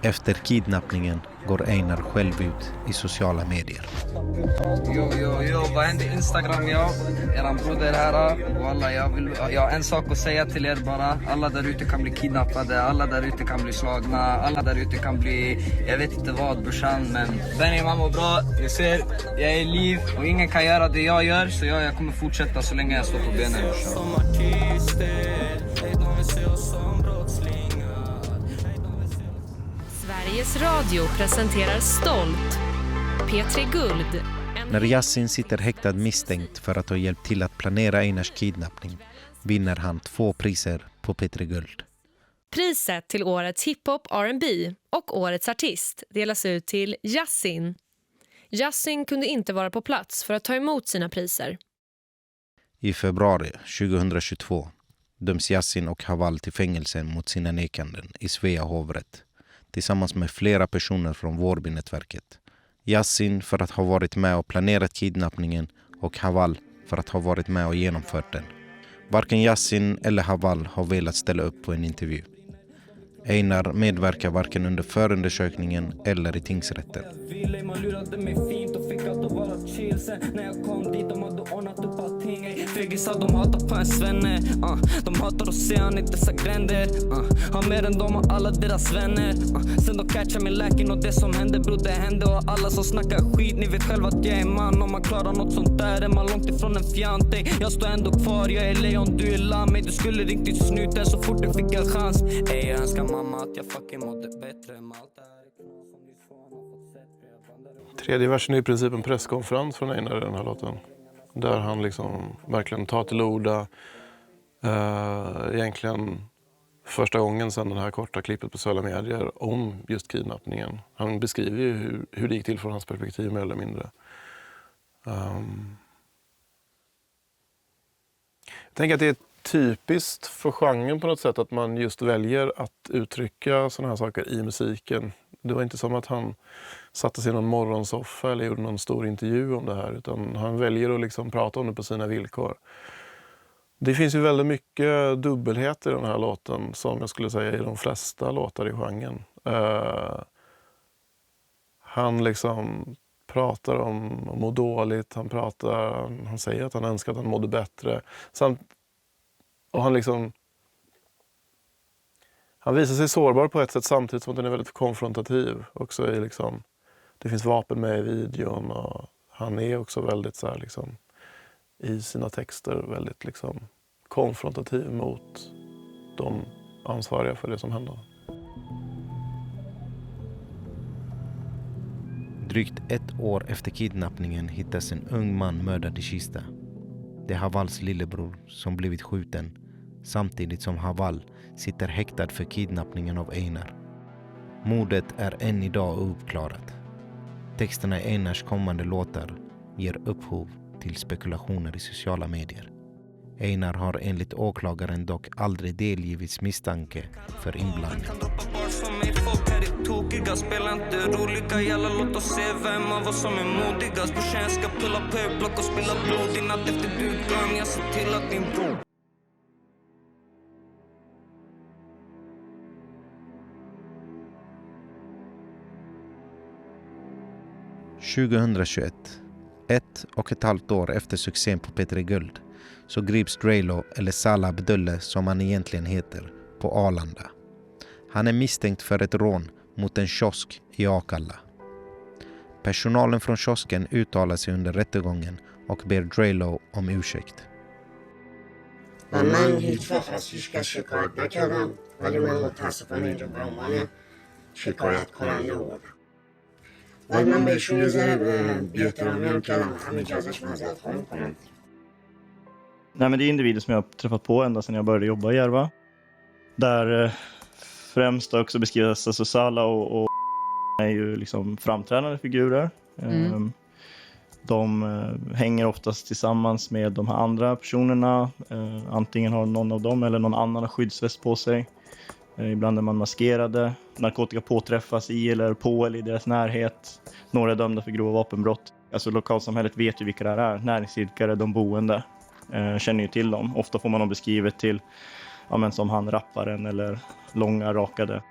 Efter kidnappningen går Einar själv ut i sociala medier. Jo, vad händer Instagram? Eran broder här. Och alla, jag har en sak att säga till er bara. Alla där ute kan bli kidnappade, alla där ute kan bli slagna, alla där ute kan bli, jag vet inte vad brorsan, men Benny mamma bra, ni ser, jag är i liv och ingen kan göra det jag gör, så jag kommer fortsätta så länge jag står på benen brorsan. Sveriges Radio presenterar stolt P3 Guld. När Yasin sitter häktad misstänkt för att ha hjälpt till att planera Einars kidnappning vinner han 2 priser på P3 Guld. Priset till årets hiphop R&B och årets artist delas ut till Yasin. Yasin kunde inte vara på plats för att ta emot sina priser. I februari 2022 döms Yasin och Haval till fängelse mot sina nekanden i Svea hovrätt tillsammans med flera personer från Vårbynätverket. Yasin för att ha varit med och planerat kidnappningen och Haval för att ha varit med och genomfört den. Varken Yasin eller Haval har velat ställa upp på en intervju. Einar medverkar varken under förundersökningen eller i tingsrätten. De hatar på en svenne, de hatar att se han i dessa gränder. Han mer än dem och alla deras vänner. Sen de catchar min läken och det som hände bror det hände. Och alla som snackar skit, ni vet själv att jag är man. Om man klarar något sånt där är man långt ifrån en fjante. Jag står ändå kvar, jag är lejon, du är lamm. Du skulle riktigt snuta så fort du fick en chans. Jag önskar mamma att jag fucking mådde bättre med allt det här. Tredje versen är i princip en presskonferens från Einar i den här låten. Där han liksom verkligen tar till orda. Egentligen första gången sedan det här korta klippet på sociala medier om just kidnappningen. Han beskriver ju hur det gick till från hans perspektiv mer eller mindre. Jag tänker att det är typiskt för genren på något sätt att man just väljer att uttrycka sådana här saker i musiken. Det var inte som att han satte sig i någon morgonsoffa eller gjorde någon stor intervju om det här, utan han väljer att liksom prata om det på sina villkor. Det finns ju väldigt mycket dubbelhet i den här låten som jag skulle säga i de flesta låtar i genren. Han liksom pratar om att må dåligt, han säger att han önskar att han mådde bättre. Och han visar sig sårbar på ett sätt samtidigt som att den är väldigt konfrontativ. Också det finns vapen med i videon och han är också väldigt så här, liksom, i sina texter väldigt konfrontativ mot de ansvariga för det som händer. Drygt 1 år efter kidnappningen hittas en ung man mördad i Kista. Det är Havals lillebror som blivit skjuten samtidigt som Haval sitter häktad för kidnappningen av Einar. Mordet är än idag ouppklarat. Texterna i Einars kommande låtar ger upphov till spekulationer i sociala medier. Einar har enligt åklagaren dock aldrig delgivits misstanke för inblandning. Tokiga, spela inte roliga, jävla låt oss se vem av oss som är modigast. Brorsan jag ska pulla på er block och spela blod i natt efter duggang. Jag ser till att din bror 2021, 1,5 år efter succén på P3 Guld, så grips Drelo, eller Salah Abdulle som han egentligen heter, på Arlanda. Han är misstänkt för ett rån mot en kiosk i Akalla. Personalen från kiosken uttalar sig under rättegången och ber Drelo om ursäkt. من هیچ وقت از هیچ کس شکایت نکردم ولی من متاسفانه اینجا به عنوان شکایت کننده بودم ولی من بهشون یه ذره بی‌احترامی هم کردم همه جا ازش معذرت خواهی می‌کنم. Nej, men det är individer som jag har träffat på ända sedan jag började jobba i Järva. Där främst också beskrivs alltså Salah och är ju liksom framträdande figurer. De hänger oftast tillsammans med de här andra personerna. Antingen har någon av dem eller någon annan skyddsväst på sig. Ibland är man maskerade. Narkotika påträffas i eller på eller i deras närhet. Några är dömda för grova vapenbrott. Alltså lokalsamhället vet ju vilka det är. Näringsidkare, de boende känner ju till dem. Ofta får man dem beskrivet till som han rapparen eller långa rakade.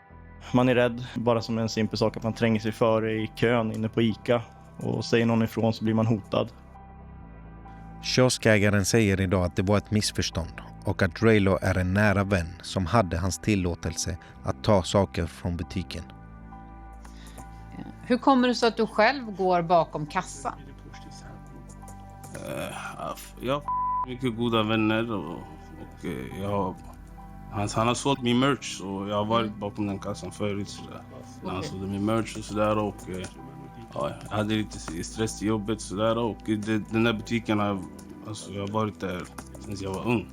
Man är rädd, bara som en simpel sak att man tränger sig före i kön inne på ICA. Och säger någon ifrån så blir man hotad. Kioskägaren säger idag att det var ett missförstånd och att Drelo är en nära vän som hade hans tillåtelse att ta saker från butiken. Hur kommer det så att du själv går bakom kassan? Jag har mycket goda vänner och han har sålt min merch och jag har varit bakom den kassan förut. Sådär. Han sålde min merch och sådär och jag hade lite stress i jobbet sådär och den där butiken jag har varit där sedan jag var ung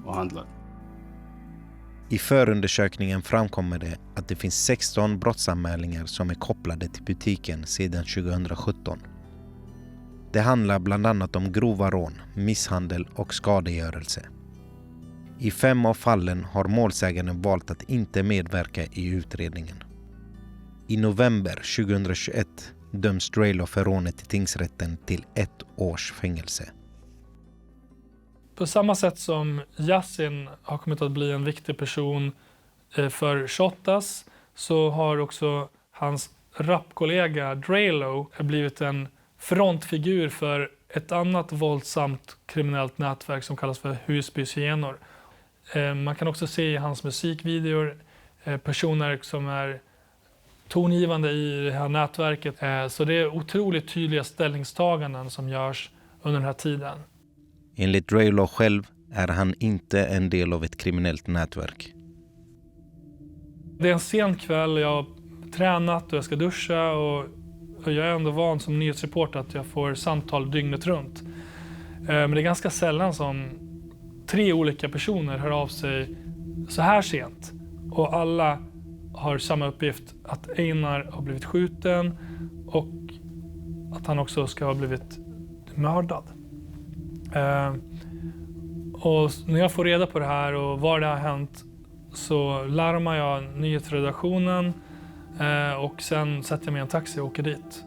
och handlat. I förundersökningen framkommer det att det finns 16 brottsanmälningar som är kopplade till butiken sedan 2017. Det handlar bland annat om grova rån, misshandel och skadegörelse. I 5 av fallen har målsäganden valt att inte medverka i utredningen. I november 2021 döms Drelo för rånet till tingsrätten till 1 års fängelse. På samma sätt som Yasin har kommit att bli en viktig person för Shottaz så har också hans rapkollega Drelo blivit en frontfigur för ett annat våldsamt kriminellt nätverk som kallas för Husbys hyenor. Man kan också se i hans musikvideor personer som är tongivande i det här nätverket. Så det är otroligt tydliga ställningstaganden som görs under den här tiden. Enligt Drelo själv är han inte en del av ett kriminellt nätverk. Det är en sen kväll, jag har tränat och jag ska duscha och jag är ändå van som nyhetsreporter att jag får samtal dygnet runt. Men det är ganska sällan som 3 olika personer hör av sig så här sent. Och alla har samma uppgift att Einar har blivit skjuten och att han också ska ha blivit mördad. Och när jag får reda på det här och var det har hänt så larmar jag nyhetsredaktionen och sen sätter jag mig i en taxi och åker dit.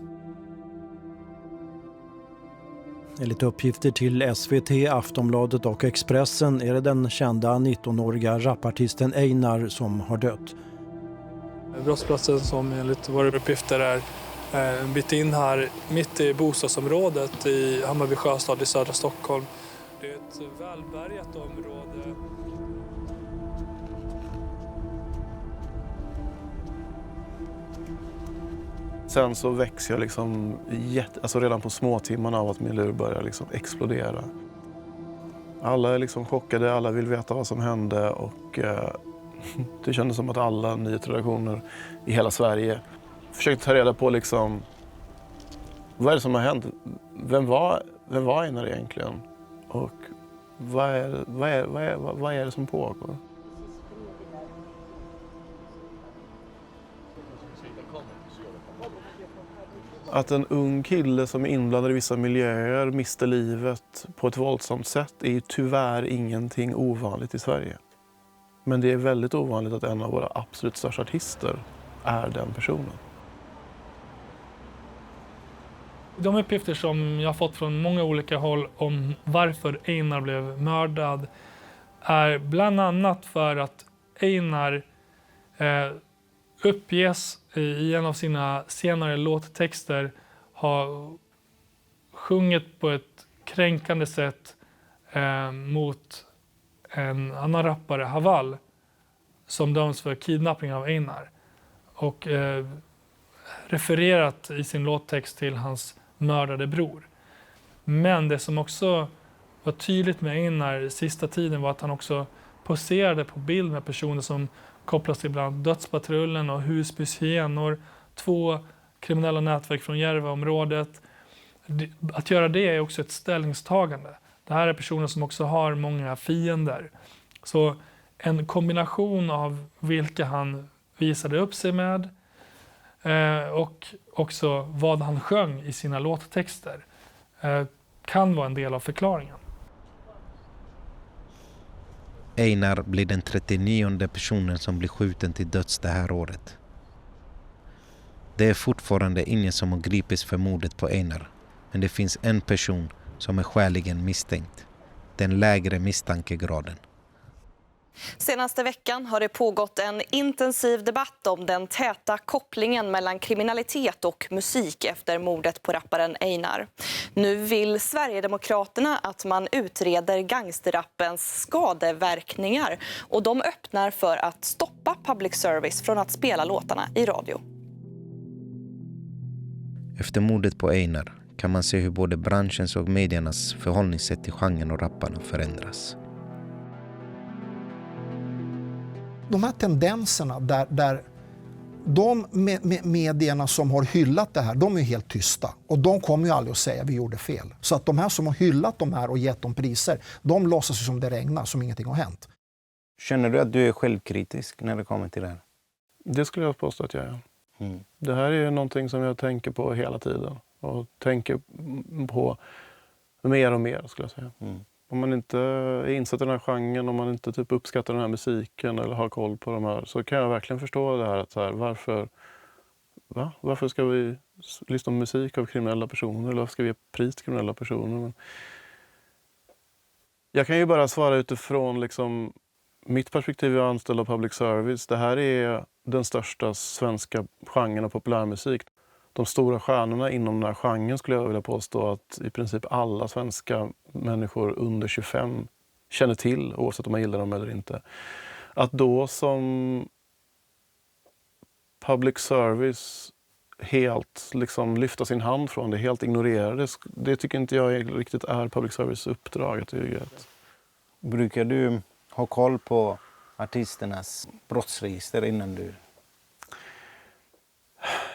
Enligt uppgifter till SVT, Aftonbladet och Expressen är det den kända 19-åriga rapartisten Einar som har dött. Brottsplatsen som enligt våra uppgifter är en bit in här mitt i bostadsområdet i Hammarby sjöstad i södra Stockholm. Det är ett välbärgat område. Sen så växer jag liksom redan på småtimmarna av att min lur börjar liksom explodera. Alla är liksom chockade, alla vill veta vad som hände och det kändes som att alla nyhetsredaktioner i hela Sverige försökte ta reda på liksom, vad är det som har hänt? Vem var Einar egentligen? Och vad är det som pågår? Att en ung kille som är inblandad i vissa miljöer mister livet på ett våldsamt sätt är ju tyvärr ingenting ovanligt i Sverige. Men det är väldigt ovanligt att en av våra absolut största artister är den personen. De uppgifter som jag har fått från många olika håll om varför Einar blev mördad är bland annat för att Einar uppges i en av sina senare låttexter har sjungit på ett kränkande sätt mot en annan rappare, Haval, som döms för kidnappning av Einar och refererat i sin låttext till hans mördade bror. Men det som också var tydligt med Einar sista tiden var att han också poserade på bild med personer som kopplas till bland Dödspatrullen och Husbys hyenor, 2 kriminella nätverk från Järvaområdet. Att göra det är också ett ställningstagande. Det här är personer som också har många fiender. Så en kombination av vilka han visade upp sig med och också vad han sjöng i sina låttexter kan vara en del av förklaringen. Einar blir den 39:e personen som blir skjuten till döds det här året. Det är fortfarande ingen som har gripits för mordet på Einar, men det finns en person som är skäligen misstänkt. Den lägre misstankegraden. Senaste veckan har det pågått en intensiv debatt om den täta kopplingen mellan kriminalitet och musik efter mordet på rapparen Einar. Nu vill Sverigedemokraterna att man utreder gangsterrappens skadeverkningar och de öppnar för att stoppa public service från att spela låtarna i radio. Efter mordet på Einar kan man se hur både branschens och mediernas förhållningssätt till genren och rapparna förändras. De här tendenserna där de medierna som har hyllat det här, de är helt tysta. Och de kommer ju aldrig att säga vi gjorde fel. Så att de här som har hyllat de här och gett dem priser, de låtsas som det regnar, som ingenting har hänt. Känner du att du är självkritisk när det kommer till det här? Det skulle jag påstå att jag är. Det här är någonting som jag tänker på hela tiden. Och tänker på mer och mer, skulle jag säga. Om man inte är insatt i den här genren, om man inte typ uppskattar den här musiken eller har koll på de här, så kan jag verkligen förstå det här. Att så här, varför ska vi lyssna på musik av kriminella personer? Eller varför ska vi ge pris till kriminella personer? Men jag kan ju bara svara utifrån liksom, mitt perspektiv är anställd av public service. Det här är den största svenska genren av populärmusik. De stora stjärnorna inom den här genren skulle jag vilja påstå att i princip alla svenska människor under 25 känner till, oavsett om man gillar dem eller inte. Att då som public service helt liksom lyfta sin hand från det, helt ignorera det tycker inte jag riktigt är public service uppdrag. Brukar du ha koll på artisternas brottsregister innan du...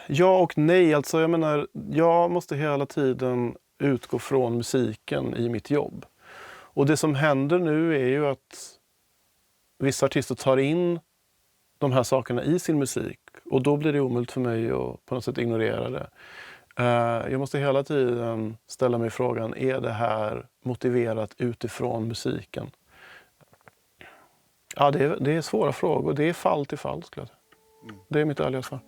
Ja och nej. Alltså jag menar, jag måste hela tiden utgå från musiken i mitt jobb. Och det som händer nu är ju att vissa artister tar in de här sakerna i sin musik. Och då blir det omöjligt för mig att på något sätt ignorera det. Jag måste hela tiden ställa mig frågan, är det här motiverat utifrån musiken? Ja, det är svåra frågor. Det är fall till fall, skulle jag säga. Det är mitt ärliga svar.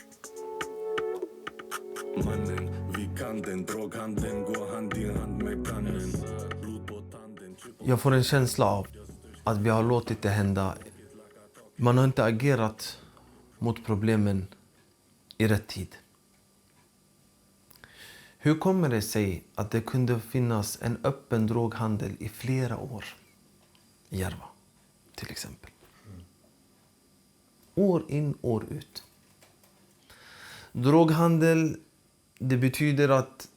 Jag får en känsla av att vi har låtit det hända. Man har inte agerat mot problemen i rätt tid. Hur kommer det sig att det kunde finnas en öppen droghandel i flera år i Järva, till exempel? År in, år ut. Droghandel, det betyder att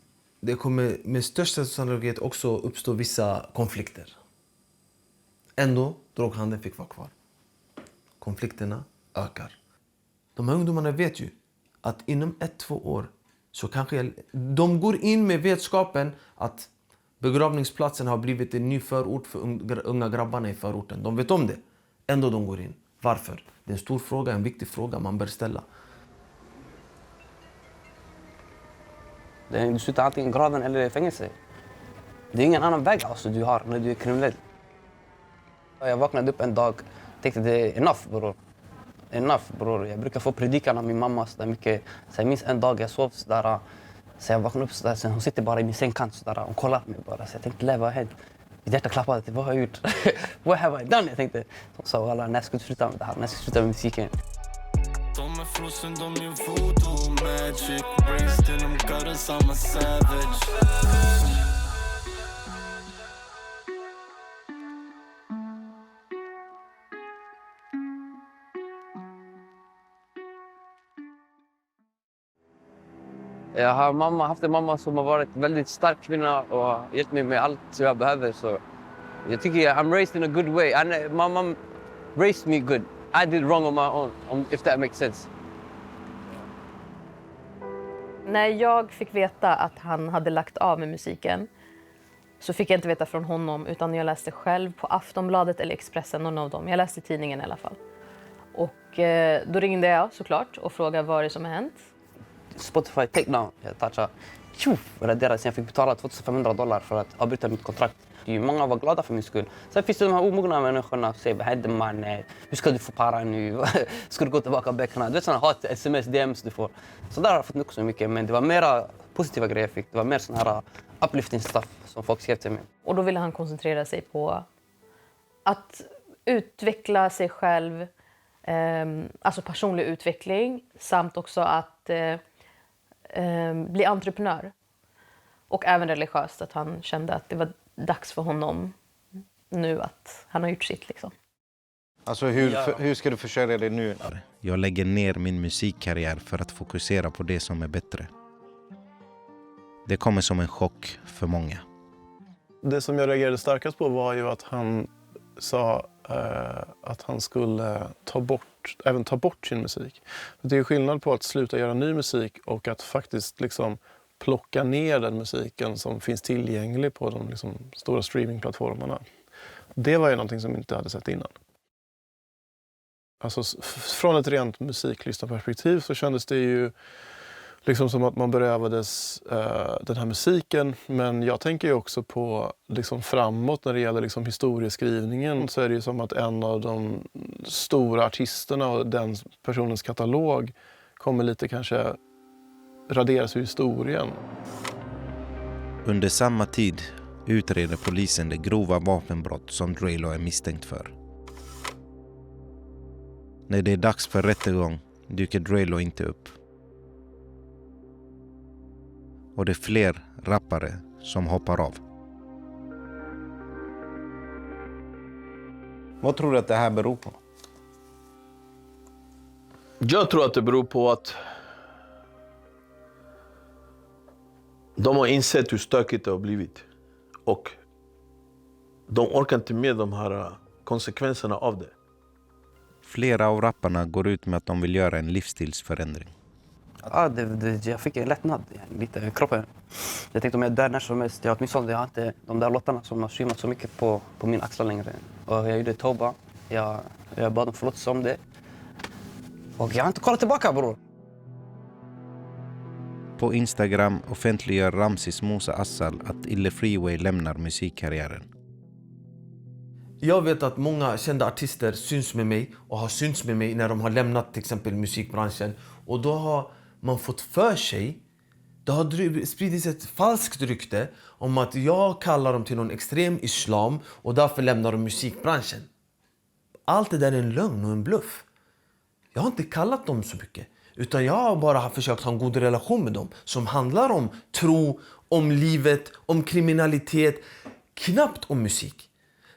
det kommer med största sannolikhet också uppstå vissa konflikter. Ändå, droghandeln fick vara kvar. Konflikterna ökar. De här ungdomarna vet ju att inom 1-2 år så kanske de går in med vetskapen att begravningsplatsen har blivit en ny förort för unga grabbarna i förorten. De vet om det. Ändå de går in. Varför? Det är en stor fråga, en viktig fråga man bör ställa. Du slutar antingen i graven eller i fängelse. Det är ingen annan väg alltså du har när du är kriminell. Jag vaknade upp en dag och tänkte det är enough bror. Enough bror. Jag brukar få predikan av min mamma så där mycket. Så jag minns en dag jag sov så där. Så jag vaknade upp så där. Så hon sitter bara i min sängkant så där och kollar på mig bara. Så jag tänkte, vad har hänt? Mitt hjärta klappade till, vad har jag gjort? What have I done? Jag tänkte, hon sa alla, när ska du sluta med det här? När ska du sluta med musiken? De är frossen, de gör voodoo magic. Raised in them gutters, I'm a savage. Jag har haft en mamma som har varit väldigt stark kvinna och har hjälpt mig med allt som jag behöver. Så jag tycker I'm raised in a good way. My mom raised me good. I did wrong on my own, if that makes sense. När jag fick veta att han hade lagt av med musiken så fick jag inte veta från honom utan jag läste själv på Aftonbladet eller Expressen, någon av dem. Jag läste tidningen i alla fall. Och då ringde jag såklart och frågade vad det som har hänt. Spotify take now. Jag touchade raderades. Jag fick betala $2500 för att avbryta mitt kontrakt. Många var glada för min skull. Sen finns det de här omogna människorna som säger vad händer man? Hur ska du få para nu? Ska du gå tillbaka bäckarna? Du vet sådana hat, sms, DMs du får. Så där har jag fått mycket så mycket, men det var mera positiva grejer jag fick. Det var mer sån här uplifting stuff som folk skrev till mig. Och då ville han koncentrera sig på att utveckla sig själv, alltså personlig utveckling, samt också att bli entreprenör. Och även religiöst, att han kände att det var dags för honom nu att han har gjort sitt liksom. Alltså hur ska du försörja dig nu? Jag lägger ner min musikkarriär för att fokusera på det som är bättre. Det kommer som en chock för många. Det som jag reagerade starkast på var ju att han sa att han skulle ta bort sin musik. Det är skillnad på att sluta göra ny musik och att faktiskt liksom plocka ner den musiken som finns tillgänglig på de liksom stora streamingplattformarna. Det var ju någonting som jag inte hade sett innan. Alltså från ett rent musiklyssnarperspektiv så kändes det ju liksom som att man berövades den här musiken. Men jag tänker ju också på liksom framåt när det gäller liksom historieskrivningen, så är det ju som att en av de stora artisterna och den personens katalog kommer lite kanske raderas ur historien. Under samma tid utreder polisen det grova vapenbrott som Drelo är misstänkt för. När det är dags för rättegång dyker Drelo inte upp. Och det är fler rappare som hoppar av. Vad tror du att det här beror på? Jag tror att det beror på att de har insett hur stökigt det har blivit. Och de orkar inte med de här konsekvenserna av det. Flera av rapparna går ut med att de vill göra en livsstilsförändring. Ja, jag fick en lättnad lite i kroppen. Jag tänkte om jag dör när som helst. Jag har inte de där låtarna som har streamat så mycket på min axlar längre. Och jag gjorde Toba. Jag bad om förlåtelse om det. Och jag har inte kollat tillbaka, bror. På Instagram offentliggör Ramsis Musa Assal att Ille Freeway lämnar musikkarriären. Jag vet att många kända artister syns med mig och har synts med mig när de har lämnat till exempel musikbranschen. Och då har man fått för sig, det har spridits ett falskt rykte om att jag kallar dem till någon extrem islam och därför lämnar de musikbranschen. Allt det där är en lögn och en bluff. Jag har inte kallat dem så mycket. Utan jag har bara försökt ha en god relation med dem som handlar om tro, om livet, om kriminalitet, knappt om musik.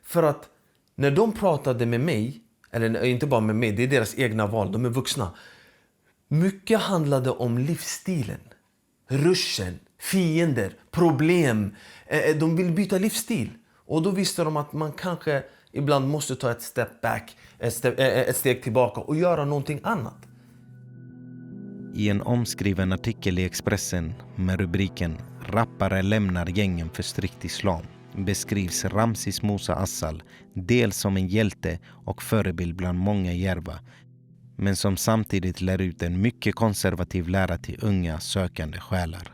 För att när de pratade med mig, eller inte bara med mig, det är deras egna val, de är vuxna. Mycket handlade om livsstilen, ruschen, fiender, problem. De vill byta livsstil. Och då visste de att man kanske ibland måste ta ett step back, ett steg tillbaka och göra någonting annat. I en omskriven artikel i Expressen med rubriken "Rappare lämnar gängen för strikt islam" beskrivs Ramsis Musa Assal dels som en hjälte och förebild bland många i Järva, men som samtidigt lär ut en mycket konservativ lära till unga sökande själar.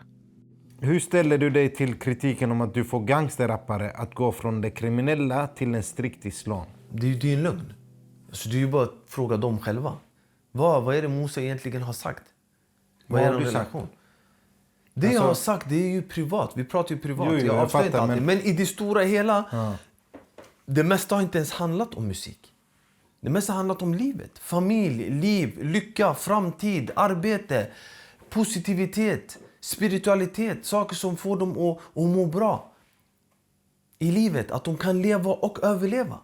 Hur ställer du dig till kritiken om att du får gangsterrappare att gå från det kriminella till en strikt islam? Det är ju en lögn. Så det är ju bara att fråga dem själva. Vad är det Musa egentligen har sagt? Vad är du sagt? Det jag har sagt, det är ju privat. Vi pratar ju privat. Jo, jag fattar, men i det stora hela, det mesta har inte ens handlat om musik. Det mesta har handlat om livet. Familj, liv, lycka, framtid, arbete, positivitet, spiritualitet. Saker som får dem att må bra i livet. Att de kan leva och överleva.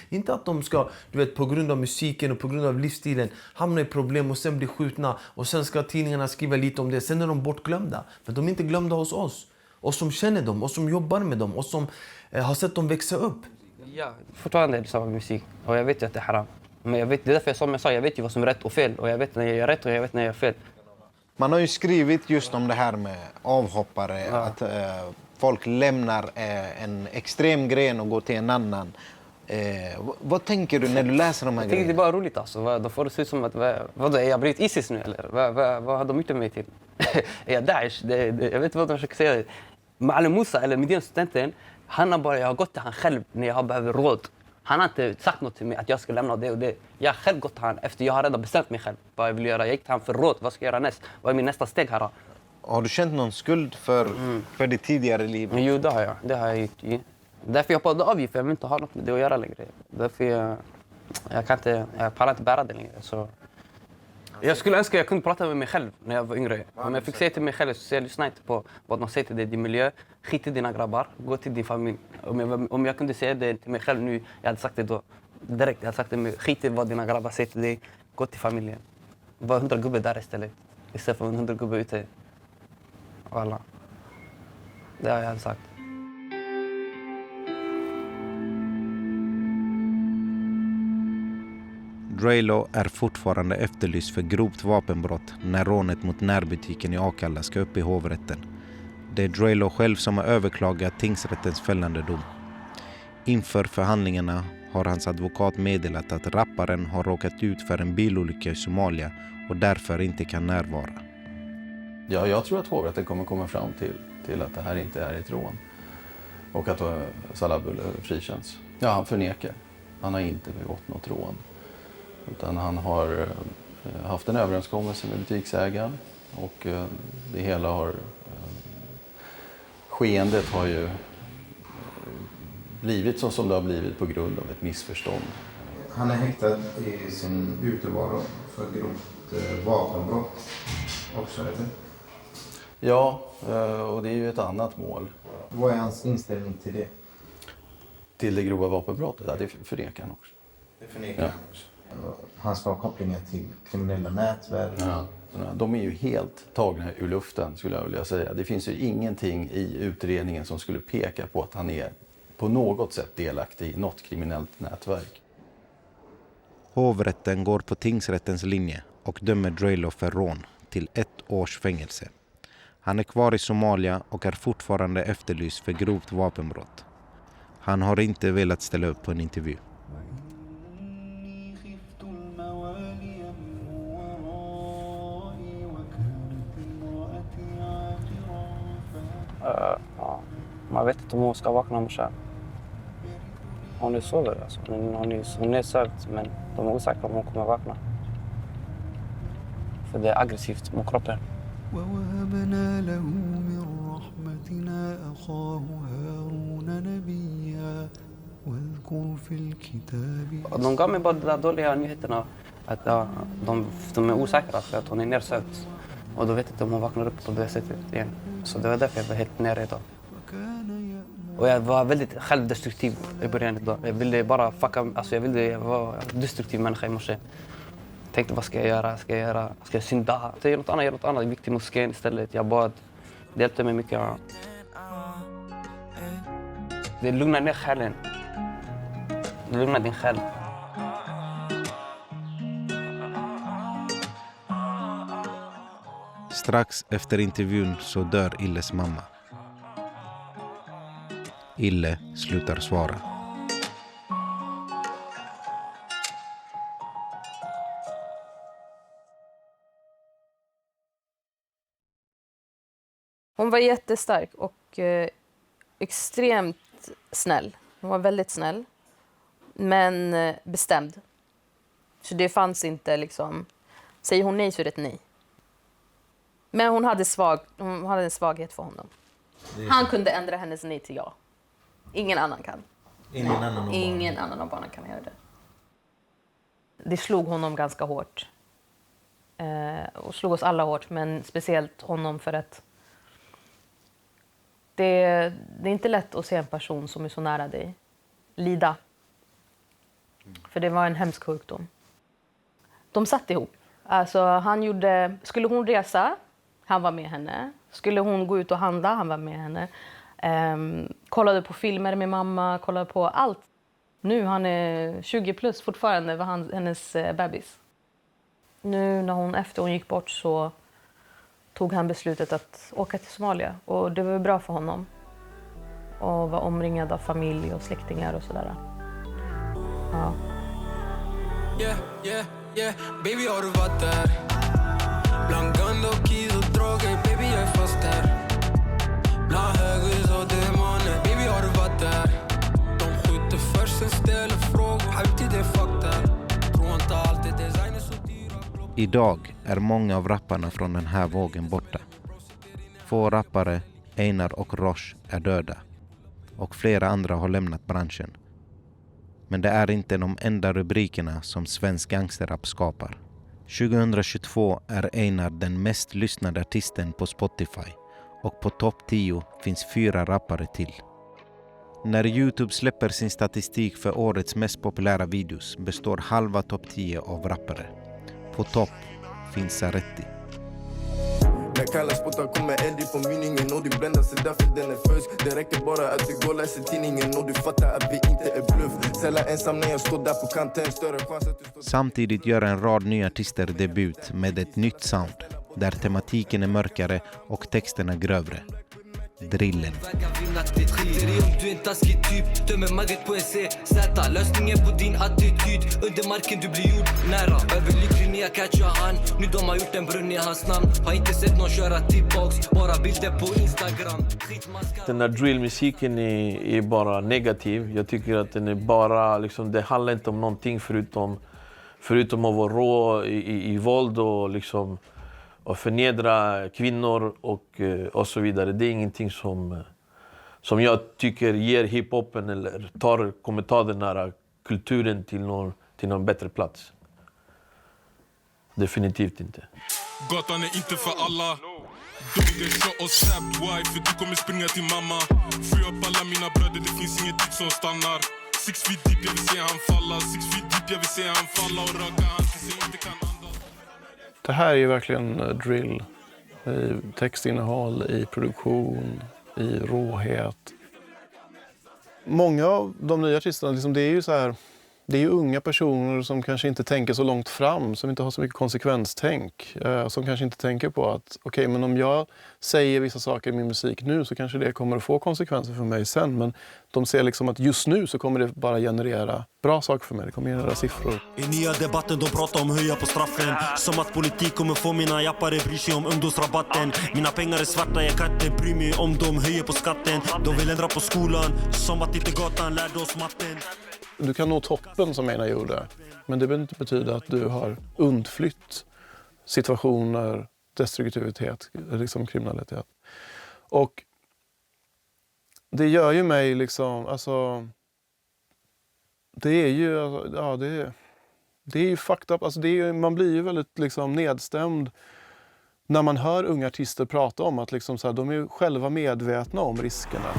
Inte att de ska, på grund av musiken och på grund av livsstilen hamna i problem och sen bli skjutna. Och sen ska tidningarna skriva lite om det. Sen är de bortglömda. För de är inte glömda hos oss. Och som känner dem, och som jobbar med dem, och som har sett dem växa upp. Ja, fortfarande är det samma musik. Och jag vet ju att det är haram. Men jag vet, det är därför jag sa, jag vet ju vad som är rätt och fel. Och jag vet när jag gör rätt och jag vet när jag gör fel. Man har ju skrivit just om det här med avhoppare. Ja. Att folk lämnar en extrem gren och går till en annan. Vad tänker du när du läser de här Jag tycker det är grejerna? bara roligt alltså. Då får det se ut som att, vadå, är jag blivit Isis nu eller? Vad har de gjort mig till? Är jag Daesh? Jag vet inte vad de försöker säga. Ma'alem Musa, eller Midjan-studenten, jag har gått till han själv när jag behöver råd. Han har inte sagt något till mig att jag ska lämna det och det. Jag har själv gått till han efter jag har redan bestämt mig själv vad jag vill göra. Jag gick till han för råd. Vad ska jag göra näst? Vad är min nästa steg här? Har du känt någon skuld för ditt tidigare liv? Jo, det har jag. Det har jag gjort. Därför jag hoppade av, för jag vill inte ha något med det att göra längre. Därför jag pallar inte bära det längre. Så jag skulle önska att jag kunde prata med mig själv när jag var yngre. Om jag fick säga till mig själv så jag lyssnar inte på vad de säger till dig i din miljö. Skit i dina grabbar, gå till din familj. Om jag kunde säga det till mig själv nu, jag hade sagt det då direkt. Jag hade sagt det, skit i vad dina grabbar säger till dig, gå till familjen. Var 100 gubbar där istället för 100 gubbar ute. Alla. Det har jag sagt. Drelo är fortfarande efterlyst för grovt vapenbrott när rånet mot närbutiken i Akalla ska upp i hovrätten. Det är Drelo själv som har överklagat tingsrättens fällande dom. Inför förhandlingarna har hans advokat meddelat att rapparen har råkat ut för en bilolycka i Somalia och därför inte kan närvara. Ja, jag tror att hovrätten kommer komma fram till att det här inte är ett rån och att Salabul frikänns. Ja, han förnekar. Han har inte begått något rån. Utan han har haft en överenskommelse med butiksägaren och det hela har... Skeendet har ju blivit så som det har blivit på grund av ett missförstånd. Han är häktad i sin utevaro för grovt vapenbrott också, eller? Ja, och det är ju ett annat mål. Vad är hans inställning till det? Till det grova vapenbrottet? Ja, det förnekar han också. Det förnekar han också. Han ska ha kopplingar till kriminella nätverk. Ja, de är ju helt tagna ur luften skulle jag vilja säga. Det finns ju ingenting i utredningen som skulle peka på att han är på något sätt delaktig i något kriminellt nätverk. Hovrätten går på tingsrättens linje och dömer Drelo för rån till 1 års fängelse. Han är kvar i Somalia och är fortfarande efterlyst för grovt vapenbrott. Han har inte velat ställa upp på en intervju. Man vet inte om hon ska vakna morse. Hon sover alltså. Hon är sökt, men de är osäkra om hon kommer vakna. För det är aggressivt mot kroppen. De gav mig bara de där dåliga nyheterna. Att de är osäkra för att hon är nersökt. Och då vet jag inte om hon vaknar upp på det sättet igen. Så det var därför jag var helt nere idag. Och jag var väldigt självdestruktiv i början idag. Jag ville bara jag var en destruktiv människa i morse. Jag tänkte, vad ska jag göra? Ska jag synda? Jag gör något annat. Jag gick till moskén istället. Jag bad. Det hjälpte mig mycket. Det lugnar ner själen. Det lugnar din själ. Strax efter intervjun så dör Illes mamma. Ille slutar svara. Hon var jättestark och extremt snäll. Hon var väldigt snäll, men bestämd. Så det fanns inte liksom, säger hon nej så är det ett nej. Men hon hade en svaghet för honom. Han kunde ändra hennes nej till ja. Ingen annan kan. Ingen annan av barnen kan göra det. Det slog honom ganska hårt. Och slog oss alla hårt, men speciellt honom för att det är inte lätt att se en person som är så nära dig lida. För det var en hemsk sjukdom. De satt ihop. Alltså, skulle hon resa, han var med henne. Skulle hon gå ut och handla, han var med henne. Kollade på filmer med mamma, kollade på allt. Nu han är 20 plus fortfarande, var hennes bebis. Nu när hon gick bort så tog han beslutet att åka till Somalia. Och det var bra för honom. Och var omringad av familj och släktingar och sådär. Ja. Yeah, baby har du varit där? Bland gun och keys och droger, baby jag är fast där. Bland höghus och demoner, baby har du varit där? De skjuter först, sen ställer frågor, alltid det fuck där. Tror inte alltid designer så dyra. Idag är många av rapparna från den här vågen borta. Få rappare, Einar och Roche, är döda. Och flera andra har lämnat branschen. Men det är inte de enda rubrikerna som svensk gangsterrap skapar. 2022 är Einar den mest lyssnade artisten på Spotify. Och på topp 10 finns 4 rappare till. När YouTube släpper sin statistik för årets mest populära videos består halva topp 10 av rappare. På topp finns Saretti. När kalla spottar kommer eld på mynningen och du bländar sig därför den är först. Det räcker bara att du går och läser tidningen och du fattar att vi inte är bluff. Sällan ensam när jag står där på kanten, större chans att du står... Samtidigt gör en rad nya artister debut med ett nytt sound där tematiken är mörkare och texterna grövre. Drillen. Du är en taskig typ, dömer Magret på en CZ. Lösningen på din attityd, under marken du blir gjord nära. Överlycklig när jag catchar han, nu de har gjort en brunn i hans namn. Har inte sett någon köra tipbox, bara bilder på Instagram. Den här drillmusiken är bara negativ. Jag tycker att den är bara, liksom, det handlar inte om någonting förutom att vara rå i våld och liksom... och förnedra kvinnor och så vidare. Det är ingenting som jag tycker ger hiphopen eller kommer ta den här kulturen till någon bättre plats. Definitivt inte. Gatan är inte för alla. Don't get shot or stabbed, why? För du kommer springa till mamma. Free up alla mina bröder, det finns inget tid som stannar. 6 feet deep, jag vill se han falla. 6 feet deep, jag vill se han falla. Och röka han tills jag inte kan andas. Det här är ju verkligen drill i textinnehåll, i produktion, i råhet. Många av de nya artisterna, liksom, det är ju så här, det är ju unga personer som kanske inte tänker så långt fram, som inte har så mycket konsekvenstänk, som kanske inte tänker på att okej, men om jag säger vissa saker i min musik nu så kanske det kommer att få konsekvenser för mig sen, men de ser liksom att just nu så kommer det bara generera bra saker för mig, det kommer generera siffror. I nya debatten de pratar om höja på straffen, som att politik kommer få mina jappare bryr sig om ungdomsrabatten. Mina pengar är svarta, jag kan inte bry mig om de höjer på skatten. De vill ändra på skolan, som att inte gatan lärde oss matten. Du kan nå toppen som Einar gjorde, men det behöver inte betyda att du har undflytt situationer, destruktivitet, liksom kriminalitet. Och det gör ju mig liksom, alltså, det är ju, ja, det är ju fucked up, alltså det är ju, man blir ju väldigt liksom nedstämd när man hör unga artister prata om att liksom så här, de är själva medvetna om riskerna.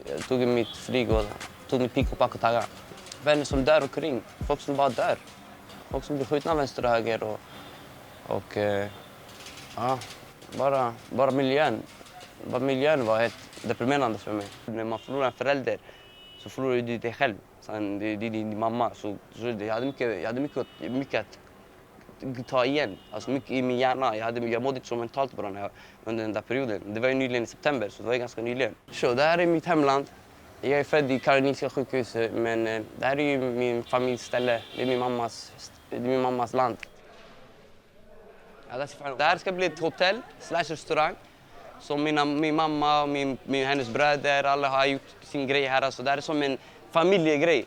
Jag tog mitt flyg och tog mitt pick och pack och tagga. Vänner som dör omkring, folk som bara dör. Folk som blir skjutna vänster och höger och ja, bara miljön. Bara miljön var helt deprimerande för mig. När man förlorar en förälder så förlorar du dig själv. Sen det är din mamma. Så jag hade mycket att ta igen. Alltså mycket i min hjärna. Jag mådde inte så mentalt bra under den där perioden. Det var ju nyligen i september, så det var ganska nyligen. Så det här är mitt hemland. Jag är född i Karolinska sjukhuset, men det här är ju min familjs ställe. Det är min mammas land. Det här ska bli ett hotell / restaurang. Så min mamma och hennes bröder, alla har gjort sin grej här. Alltså, det här är som en familjegrej.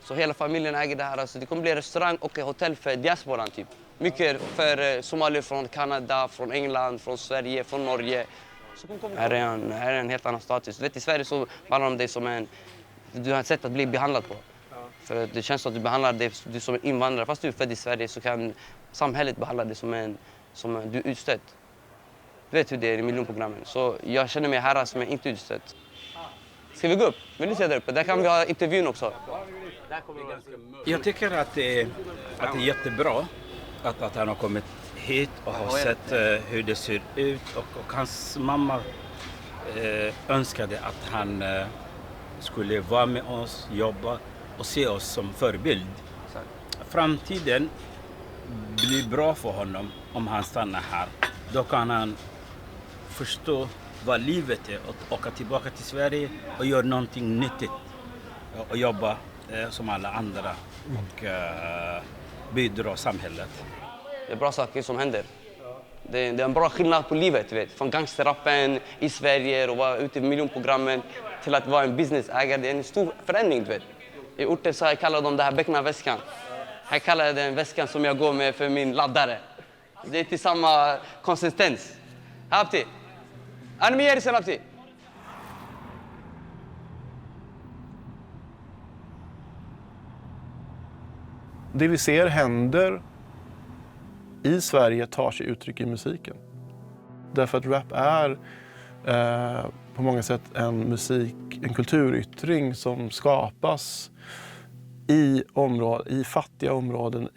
Så hela familjen äger det här. Alltså, det kommer bli restaurang och ett hotell för diasporan typ. Mycket för somalier från Kanada, från England, från Sverige, från Norge. Här är en helt annan status. Du vet, i Sverige så behandlar de dig som du har ett sätt att bli behandlad på. Ja. För det känns som att du behandlar dig som en invandrare. Fast du är född i Sverige så kan samhället behandla dig som du är utstött. Du vet hur det är i miljonprogrammen. Så jag känner mig här som jag inte är utstött. Ska vi gå upp? Vill du se där uppe? Där kan vi ha intervjun också. Jag tycker att det är jättebra att han har kommit hit och har sett hur det ser ut. Och hans mamma önskade att han skulle vara med oss, jobba och se oss som förebild. Framtiden blir bra för honom om han stannar här. Då kan han förstå vad livet är. Och åka tillbaka till Sverige och göra någonting nyttigt. Och jobba som alla andra och bidra samhället. Det är bra saker som händer. Det är en bra skillnad på livet, vet. Från gangsterrappen i Sverige och vara ute i miljonprogrammen till att vara en businessägare. Det är en stor förändring, vet. I orten så jag kallar de det här becknarväskan. Jag kallar det den väskan som jag går med för min laddare. Det är till samma konsistens. Habti. Anmiyeri sen habti. Det vi ser händer i Sverige tar sig uttryck i musiken. Därför att rap är på många sätt en kulturyttring som skapas i fattiga områden,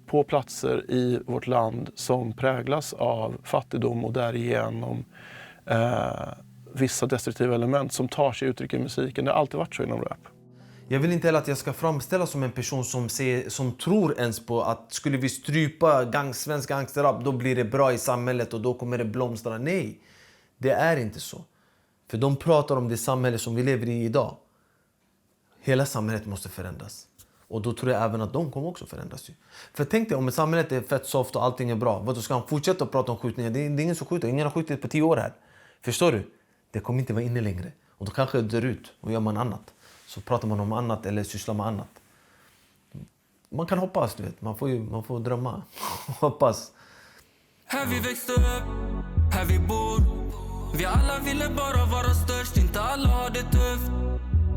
på platser i vårt land som präglas av fattigdom och därigenom vissa destruktiva element som tar sig uttryck i musiken. Det har alltid varit så inom rap. Jag vill inte heller att jag ska framställas som en person som tror ens på att skulle vi strypa svensk gangsterrap, då blir det bra i samhället och då kommer det blomstra. Nej, det är inte så. För de pratar om det samhälle som vi lever i idag. Hela samhället måste förändras. Och då tror jag även att de kommer också förändras. För tänk dig, om samhället är fett soft och allting är bra, vad då ska han fortsätta att prata om skjutningar? Det är ingen som skjuter, ingen har skjutit på 10 år här. Förstår du? Det kommer inte vara inne längre. Och då kanske det dör ut och gör man annat. Så pratar man om annat eller sysslar med annat. Man kan hoppas, du vet. Man får drömma. Hoppas. Här vi växte upp, här vi bor. Vi alla ville bara vara störst, inte alla har det tufft.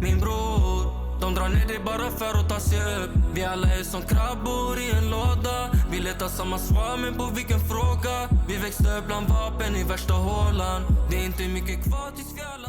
Min bror, de drar ner det bara för att ta sig upp. Vi alla är som krabbor i en låda. Vi letar samma svar, men på vilken fråga? Vi växte upp bland vapen i värsta hålan. Det är inte mycket kvar tills vi alla